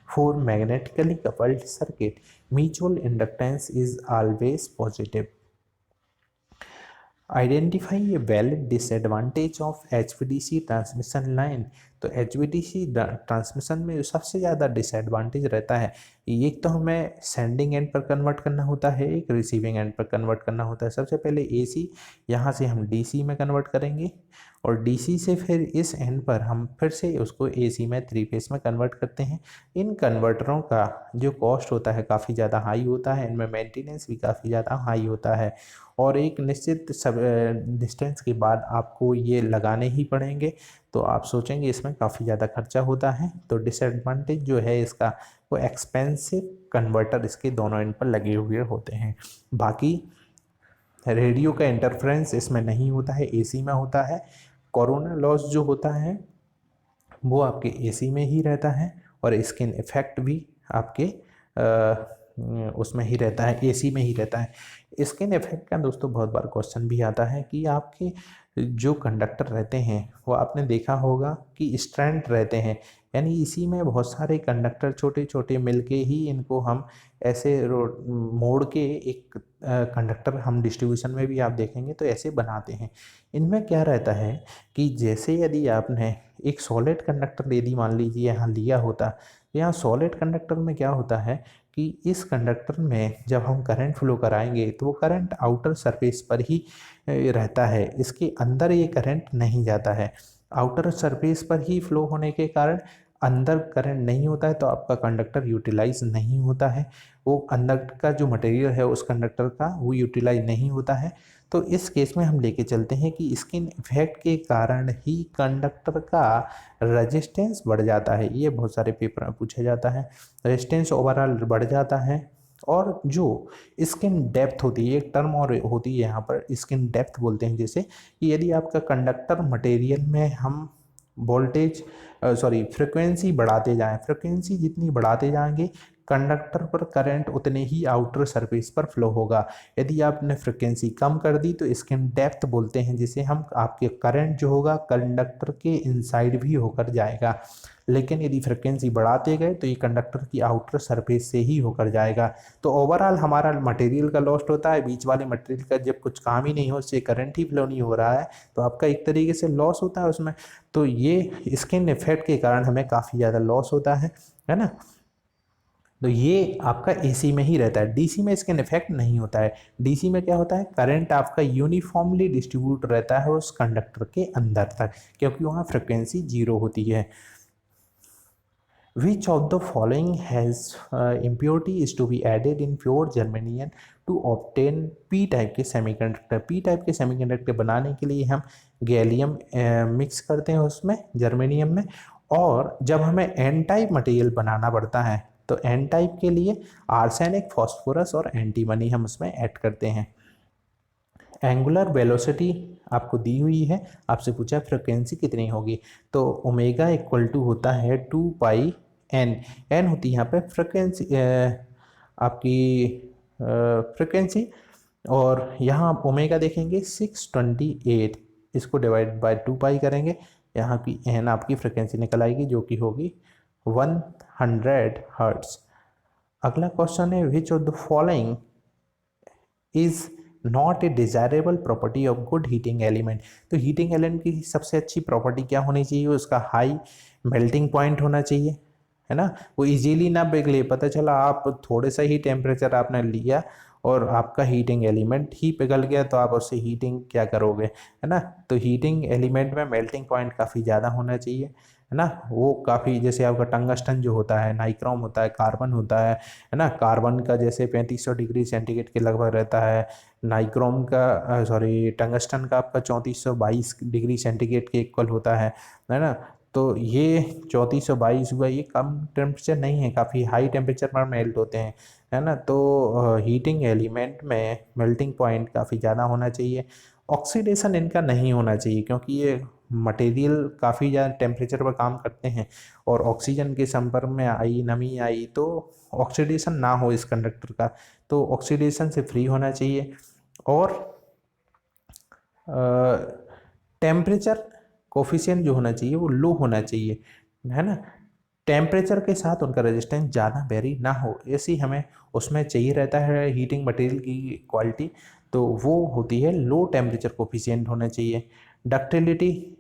for magnetically coupled circuit mutual inductance is always positive. Identify a valid disadvantage of HVDC transmission line. तो HVDC ट्रांसमिशन में जो सबसे ज़्यादा डिसएडवांटेज रहता है, एक तो हमें सेंडिंग एंड पर कन्वर्ट करना होता है, एक रिसीविंग एंड पर कन्वर्ट करना होता है। सबसे पहले AC यहाँ से हम DC में कन्वर्ट करेंगे और DC से फिर इस एंड पर हम फिर से उसको AC में 3 फेस में कन्वर्ट करते हैं। इन कन्वर्टरों का जो कॉस्ट होता है काफ़ी ज़्यादा हाई होता है, इनमें मेंटेनेंस भी काफ़ी ज़्यादा हाई होता है और एक निश्चित सब डिस्टेंस के बाद आपको ये लगाने ही पड़ेंगे। तो आप सोचेंगे इसमें काफ़ी ज़्यादा खर्चा होता है। तो डिसएडवांटेज जो है इसका वो एक्सपेंसिव कन्वर्टर इसके दोनों एंड पर लगे हुए होते हैं। बाकी रेडियो का इंटरफ्रेंस इसमें नहीं होता है, AC में होता है। कोरोना लॉस जो होता है वो आपके AC में ही रहता है और स्किन इफेक्ट भी आपके उसमें ही रहता है, AC में ही रहता है। स्किन इफेक्ट का दोस्तों बहुत बार क्वेश्चन भी आता है कि आपके जो कंडक्टर रहते हैं वो आपने देखा होगा कि स्ट्रैंड रहते हैं, यानी इसी में बहुत सारे कंडक्टर छोटे छोटे मिलके ही इनको हम ऐसे मोड़ के एक कंडक्टर हम डिस्ट्रीब्यूशन में भी आप देखेंगे तो ऐसे बनाते हैं। इनमें क्या रहता है कि जैसे यदि आपने एक सॉलिड कंडक्टर यदि मान लीजिए यहाँ लिया होता, यहाँ सॉलिड कंडक्टर में क्या होता है कि इस कंडक्टर में जब हम करंट फ्लो कराएंगे तो वो करंट आउटर सरफेस पर ही रहता है, इसके अंदर ये करंट नहीं जाता है। आउटर सरफेस पर ही फ्लो होने के कारण अंदर करंट नहीं होता है तो आपका कंडक्टर यूटिलाइज नहीं होता है, वो अंदर का जो मटेरियल है उस कंडक्टर का वो यूटिलाइज नहीं होता है। तो इस केस में हम लेके चलते हैं कि स्किन इफेक्ट के कारण ही कंडक्टर का रेजिस्टेंस बढ़ जाता है। ये बहुत सारे पेपर में पूछा जाता है, रेजिस्टेंस ओवरऑल बढ़ जाता है। और जो स्किन डेप्थ होती है, एक टर्म और होती है यहाँ पर स्किन डेप्थ बोलते हैं, जैसे कि यदि आपका कंडक्टर मटेरियल में हम वोल्टेज फ्रिक्वेंसी बढ़ाते जाएं, फ्रिक्वेंसी जितनी बढ़ाते जाएंगे कंडक्टर पर करंट उतने ही आउटर सरफेस पर फ्लो होगा। यदि आपने फ्रिक्वेंसी कम कर दी तो स्किन डेप्थ बोलते हैं, जिसे हम आपके करंट जो होगा कंडक्टर के इनसाइड भी होकर जाएगा। लेकिन यदि फ्रिक्वेंसी बढ़ाते गए तो ये कंडक्टर की आउटर सरफेस से ही होकर जाएगा। तो ओवरऑल हमारा मटेरियल का लॉस्ट होता है, बीच वाले मटेरियल का जब कुछ काम ही नहीं हो, उससे करंट ही फ्लो नहीं हो रहा है तो आपका एक तरीके से लॉस होता है उसमें। तो ये स्किन इफेक्ट के कारण हमें काफ़ी ज़्यादा लॉस होता है ना। तो ये आपका AC में ही रहता है, DC में स्किन इफेक्ट नहीं होता है। DC में क्या होता है, करंट आपका यूनिफॉर्मली डिस्ट्रीब्यूट रहता है उस कंडक्टर के अंदर तक, क्योंकि वहाँ फ्रिक्वेंसी 0 होती है। Which of the following has impurity is to be added in pure germanium to obtain P type के सेमीकंडक्टर। P टाइप के सेमीकंडक्टर बनाने के लिए हम गैलियम मिक्स करते हैं उसमें जर्मेनियम में, और जब हमें N टाइप मटेरियल बनाना पड़ता है तो N टाइप के लिए आर्सेनिक, फास्फोरस और एंटीमनी हम उसमें ऐड करते हैं। एंगुलर वेलोसिटी आपको दी हुई है, आपसे पूछा फ्रिक्वेंसी कितनी होगी, तो ओमेगा इक्वल टू होता है 2 पाई एन। एन होती है यहाँ पे फ्रिक्वेंसी, आपकी फ्रिक्वेंसी, और यहाँ आप ओमेगा देखेंगे 628, इसको डिवाइड बाय 2 पाई करेंगे, यहाँ की एन आपकी फ्रिक्वेंसी निकल आएगी जो कि होगी 100 हर्ट्ज। अगला क्वेश्चन है, which of the following is not A desirable property of good heating element. तो हीटिंग एलिमेंट की सबसे अच्छी प्रॉपर्टी क्या होनी चाहिए, उसका हाई मेल्टिंग पॉइंट होना चाहिए, है ना, वो इजीली ना पिघले। पता चला आप थोड़े सा ही टेम्परेचर आपने लिया और आपका हीटिंग एलिमेंट ही पिघल गया, तो आप उससे हीटिंग क्या करोगे, है ना। तो हीटिंग एलिमेंट में मेल्टिंग पॉइंट काफ़ी ज़्यादा होना चाहिए, है ना। वो काफ़ी, जैसे आपका टंगस्टन जो होता है, नाइक्रोम होता है, कार्बन होता है ना। कार्बन का जैसे 3500 डिग्री सेंटीग्रेड के लगभग रहता है, नाइक्रोम का सॉरी टंगस्टन का आपका 3422 डिग्री सेंटीग्रेड के इक्वल होता है ना। तो ये 3422 हुआ, ये कम टेम्परेचर नहीं है, काफ़ी हाई टेम्परेचर पर मेल्ट होते हैं, है ना। तो हीटिंग एलिमेंट में मेल्टिंग पॉइंट काफ़ी ज़्यादा होना चाहिए। ऑक्सीडेशन इनका नहीं होना चाहिए, क्योंकि ये मटेरियल काफ़ी ज़्यादा टेम्परेचर पर काम करते हैं और ऑक्सीजन के संपर्क में आई, नमी आई, तो ऑक्सीडेशन ना हो इस कंडक्टर का, तो ऑक्सीडेशन से फ्री होना चाहिए। और टेम्परेचर कोफिशिएंट जो होना चाहिए वो लो होना चाहिए, है ना। टेम्परेचर के साथ उनका रेजिस्टेंस ज़्यादा वेरी ना हो, ऐसी हमें उसमें चाहिए रहता है हीटिंग मटेरियल की क्वालिटी, तो वो होती है लो टेम्परेचर कोफिशिएंट होना चाहिए, डक्टिलिटी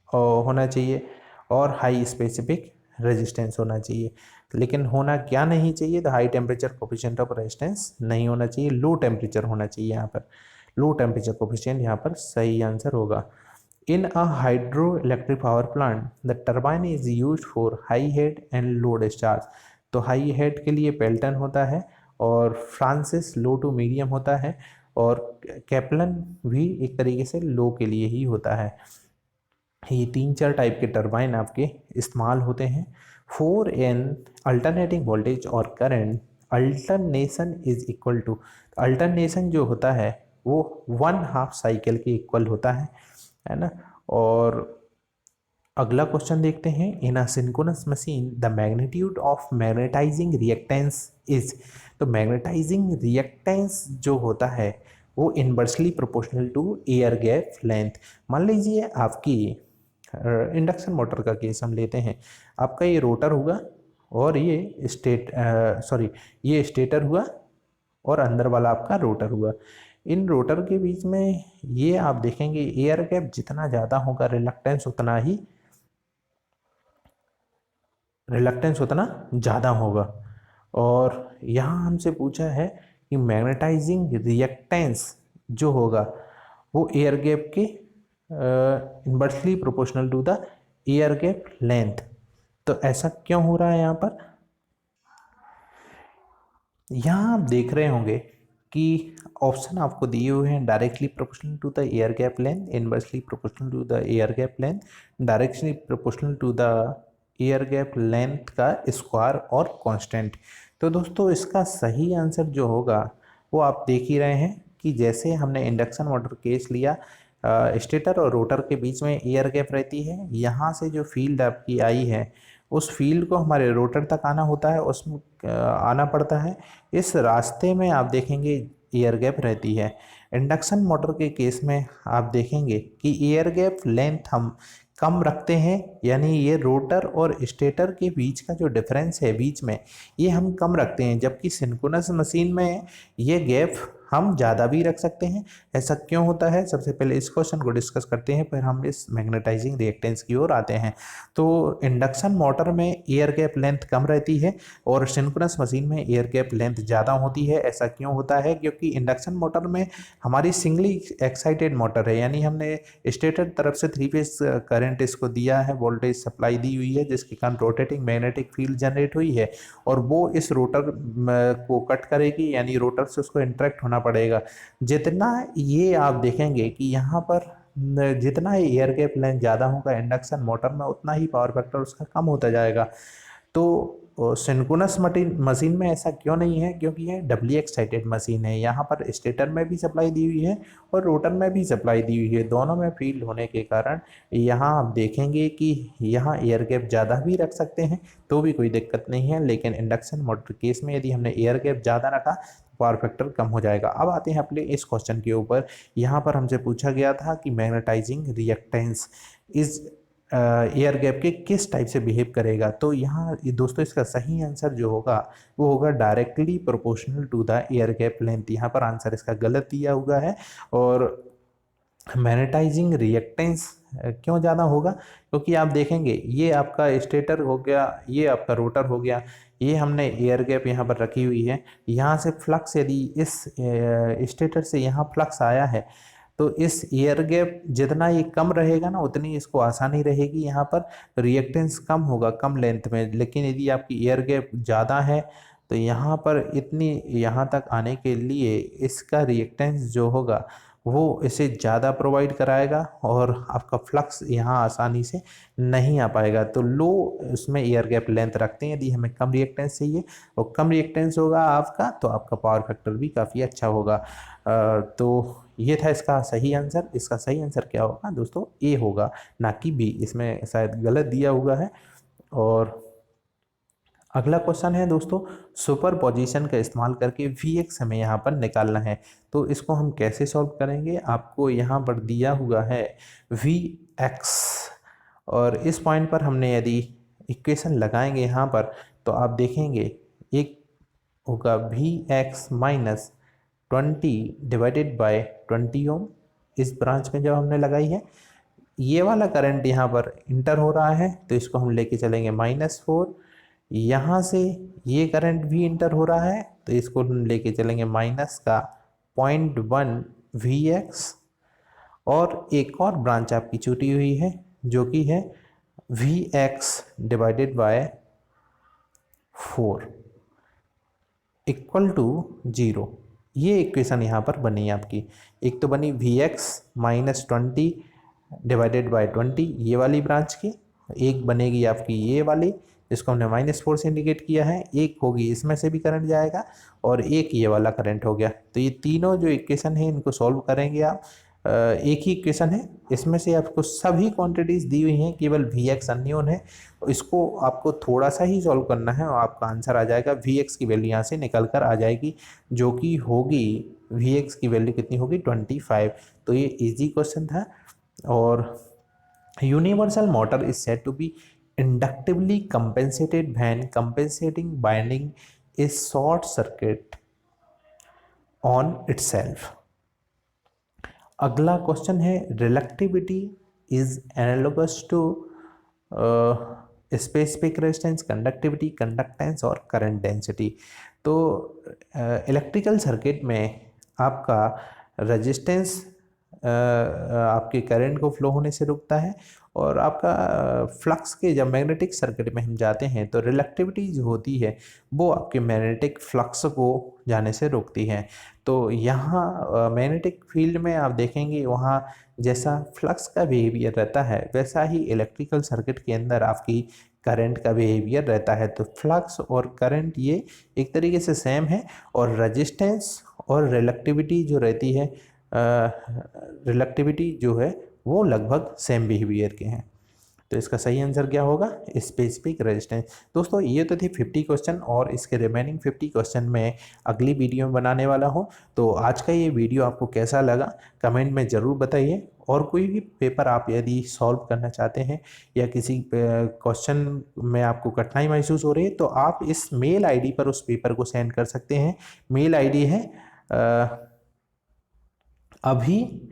होना चाहिए और हाई स्पेसिफिक रेजिस्टेंस होना चाहिए। लेकिन होना क्या नहीं चाहिए, तो high temperature coefficient of resistance नहीं होना चाहिए, लो टेम्परेचर होना चाहिए। यहाँ पर लो टेम्परेचर कोफिशिएंट यहाँ पर सही आंसर होगा। In a hydroelectric power plant, the turbine is used for high head and low discharge। तो हाई हेड के लिए पेल्टन होता है और फ्रांसिस लो टू मीडियम होता है और कैप्लन भी एक तरीके से लो के लिए ही होता है। ये 3-4 टाइप के टरबाइन आपके इस्तेमाल होते हैं। फोर एन अल्टरनेटिंग वोल्टेज और current alternation is equal to, alternation जो होता है वो 1/2 साइकिल के इक्वल होता है ना। और अगला क्वेश्चन देखते हैं, in a synchronous machine the magnitude of magnetising reactance is. तो मैग्नेटाइजिंग रिएक्टेंस जो होता है वो inversely proportional to air gap length. मान लीजिए आपकी इंडक्शन मोटर का केस हम लेते हैं, आपका ये रोटर हुआ और ये ये स्टेटर हुआ और अंदर वाला आपका रोटर हुआ। इन रोटर के बीच में ये आप देखेंगे एयर गैप जितना ज़्यादा होगा रिलक्टेंस उतना ज़्यादा होगा। और यहाँ हमसे पूछा है कि मैग्नेटाइजिंग रिएक्टेंस जो होगा वो एयर गैप के inversely proportional to the air gap length. तो ऐसा क्यों हो रहा है यहाँ पर, यहाँ आप देख रहे होंगे कि ऑप्शन आपको दिए हुए हैं, directly proportional to the air gap length, inversely proportional to the air gap length, directly proportional to the air gap length का स्क्वायर और कांस्टेंट। तो दोस्तों इसका सही आंसर जो होगा वो आप देख ही रहे हैं कि जैसे हमने इंडक्शन मोटर केस लिया, स्टेटर और रोटर के बीच में एयर गैप रहती है, यहाँ से जो फील्ड आपकी आई है उस फील्ड को हमारे रोटर तक आना होता है, उसमें आना पड़ता है। इस रास्ते में आप देखेंगे एयर गैप रहती है। इंडक्शन मोटर के केस में आप देखेंगे कि एयर गैप लेंथ हम कम रखते हैं, यानी ये रोटर और स्टेटर के बीच का जो डिफरेंस है बीच में, ये हम कम रखते हैं, जबकि सिंक्रोनस मशीन में ये गैप हम ज़्यादा भी रख सकते हैं। ऐसा क्यों होता है, सबसे पहले इस क्वेश्चन को डिस्कस करते हैं, फिर हम इस मैग्नेटाइजिंग रिएक्टेंस की ओर आते हैं। तो इंडक्शन मोटर में एयर गैप लेंथ कम रहती है और सिंक्रोनस मशीन में एयर गैप लेंथ ज़्यादा होती है। ऐसा क्यों होता है, क्योंकि इंडक्शन मोटर में हमारी सिंगली एक्साइटेड मोटर है, यानी हमने स्टेटर तरफ से 3 फेज करंट इसको दिया है, वोल्टेज सप्लाई दी हुई है, जिसके कारण रोटेटिंग मैग्नेटिक फील्ड जनरेट हुई है और वो इस रोटर को कट करेगी, यानी रोटर से उसको इंटरेक्ट होना पड़ेगा। जितना ये आप देखेंगे कि यहाँ पर जितना एयर गैप लेंथ ज़्यादा होगा इंडक्शन मोटर में, उतना ही पावर फैक्टर उसका कम होता जाएगा। तो सिंक्रोनस मशीन में ऐसा क्यों नहीं है, क्योंकि ये डबली एक्साइटेड मशीन है, यहाँ पर स्टेटर में भी सप्लाई दी हुई है और रोटर में भी सप्लाई दी हुई है, दोनों में फील्ड होने के कारण यहाँ आप देखेंगे कि यहाँ एयर गैप ज़्यादा भी रख सकते हैं तो भी कोई दिक्कत नहीं है। लेकिन इंडक्शन मोटर केस में यदि हमने एयर गैप ज़्यादा रखा तो पावर फैक्टर कम हो जाएगा। अब आते हैं अपने इस क्वेश्चन के ऊपर। यहाँ पर हमसे पूछा गया था कि magnetising reactance is air gap के किस टाइप से बिहेव करेगा। तो यहाँ दोस्तों इसका सही आंसर जो होगा वो होगा directly proportional to the air gap length. यहाँ पर आंसर इसका गलत दिया हुआ है और मैग्नेटाइजिंग रिएक्टेंस क्यों ज़्यादा होगा? क्योंकि आप देखेंगे ये आपका स्टेटर हो गया, ये आपका रोटर हो गया, ये हमने एयर गैप यहाँ पर रखी हुई है। यहाँ से फ्लक्स यदि इस स्टेटर से यहाँ फ्लक्स आया है तो इस एयर गैप जितना ये कम रहेगा ना उतनी इसको आसानी रहेगी, यहाँ पर रिएक्टेंस कम होगा कम लेंथ में। लेकिन यदि आपकी एयर गैप ज़्यादा है तो यहाँ पर इतनी यहाँ तक आने के लिए इसका रिएक्टेंस जो होगा वो इसे ज़्यादा प्रोवाइड कराएगा और आपका फ्लक्स यहाँ आसानी से नहीं आ पाएगा। तो लो उसमें एयर गैप लेंथ रखते हैं यदि हमें कम रिएक्टेंस चाहिए, और कम रिएक्टेंस होगा आपका तो आपका पावर फैक्टर भी काफ़ी अच्छा होगा। तो ये था इसका सही आंसर। इसका सही आंसर क्या होगा दोस्तों? ए होगा, ना कि बी। इसमें शायद गलत दिया हुआ है। और अगला क्वेश्चन है दोस्तों, सुपर पोजिशन का इस्तेमाल करके Vx हमें यहाँ पर निकालना है। तो इसको हम कैसे सॉल्व करेंगे? आपको यहाँ पर दिया हुआ है Vx, और इस पॉइंट पर हमने यदि इक्वेशन लगाएंगे यहाँ पर तो आप देखेंगे एक होगा Vx माइनस 20 डिवाइडेड बाय 20 ओम। इस ब्रांच में जब हमने लगाई है ये वाला करंट यहाँ पर इंटर हो रहा है तो इसको हम लेके चलेंगे -4। यहाँ से ये करंट भी इंटर हो रहा है तो इसको हम लेके चलेंगे माइनस का 0.1 Vx। और एक और ब्रांच आपकी छूटी हुई है जो कि है Vx divided by 4 equal to 0। ये इक्वेशन यहाँ पर बनी आपकी। एक तो बनी Vx माइनस 20 डिवाइडेड बाय 20 ये वाली ब्रांच की, एक बनेगी आपकी ये वाली जिसको हमने -4 से इंडिकेट किया है, एक होगी इसमें से भी करंट जाएगा, और एक ये वाला करंट हो गया। तो ये तीनों जो इक्वेशन है इनको सॉल्व करेंगे आप। एक ही इक्वेशन है, इसमें से आपको सभी क्वांटिटीज़ दी हुई हैं, केवल Vx अननोन है। इसको आपको थोड़ा सा ही सॉल्व करना है और आपका आंसर आ जाएगा। Vx की वैल्यू यहाँ से निकल कर आ जाएगी जो कि होगी, Vx की वैल्यू कितनी होगी 25। तो ये इजी क्वेश्चन था। और universal motor is said to be inductively compensated when compensating binding is short circuit on itself। अगला क्वेश्चन है, reluctivity is analogous to specific resistance, conductivity, conductance और करंट डेंसिटी। तो इलेक्ट्रिकल सर्किट में आपका resistance आपके current को flow होने से रुकता है, और आपका फ्लक्स के जब मैग्नेटिक सर्किट में हम जाते हैं तो रिलेक्टिविटी जो होती है वो आपके मैग्नेटिक फ्लक्स को जाने से रोकती है। तो यहाँ मैग्नेटिक फील्ड में आप देखेंगे वहाँ जैसा फ्लक्स का बिहेवियर रहता है वैसा ही इलेक्ट्रिकल सर्किट के अंदर आपकी करंट का बिहेवियर रहता है। तो फ्लक्स और करंट ये एक तरीके से सेम है, और रेजिस्टेंस और रिलेक्टिविटी जो रहती है, रिलेक्टिविटी जो है वो लगभग सेम बिहेवियर के हैं। तो इसका सही आंसर क्या होगा? Specific resistance. दोस्तों ये तो थे 50 क्वेश्चन, और इसके रिमेनिंग 50 क्वेश्चन मैं अगली वीडियो में बनाने वाला हूं। तो आज का ये वीडियो आपको कैसा लगा कमेंट में ज़रूर बताइए। और कोई भी पेपर आप यदि सॉल्व करना चाहते हैं या किसी क्वेश्चन में आपको कठिनाई महसूस हो रही है तो आप इस मेल ID पर उस पेपर को सेंड कर सकते हैं। मेल ID है अभी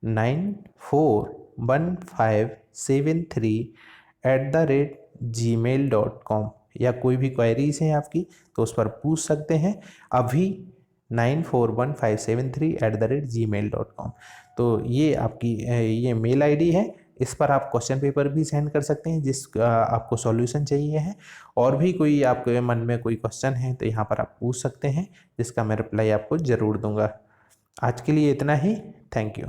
941573@gmail.com, या कोई भी क्वेरीज हैं आपकी तो उस पर पूछ सकते हैं। अभी 941573@gmail.com। तो ये आपकी ये मेल ID है, इस पर आप क्वेश्चन पेपर भी सेंड कर सकते हैं जिस आपको सॉल्यूशन चाहिए है। और भी कोई आपके मन में कोई क्वेश्चन है तो यहाँ पर आप पूछ सकते हैं जिसका मैं रिप्लाई आपको ज़रूर दूंगा। आज के लिए इतना ही। Thank you.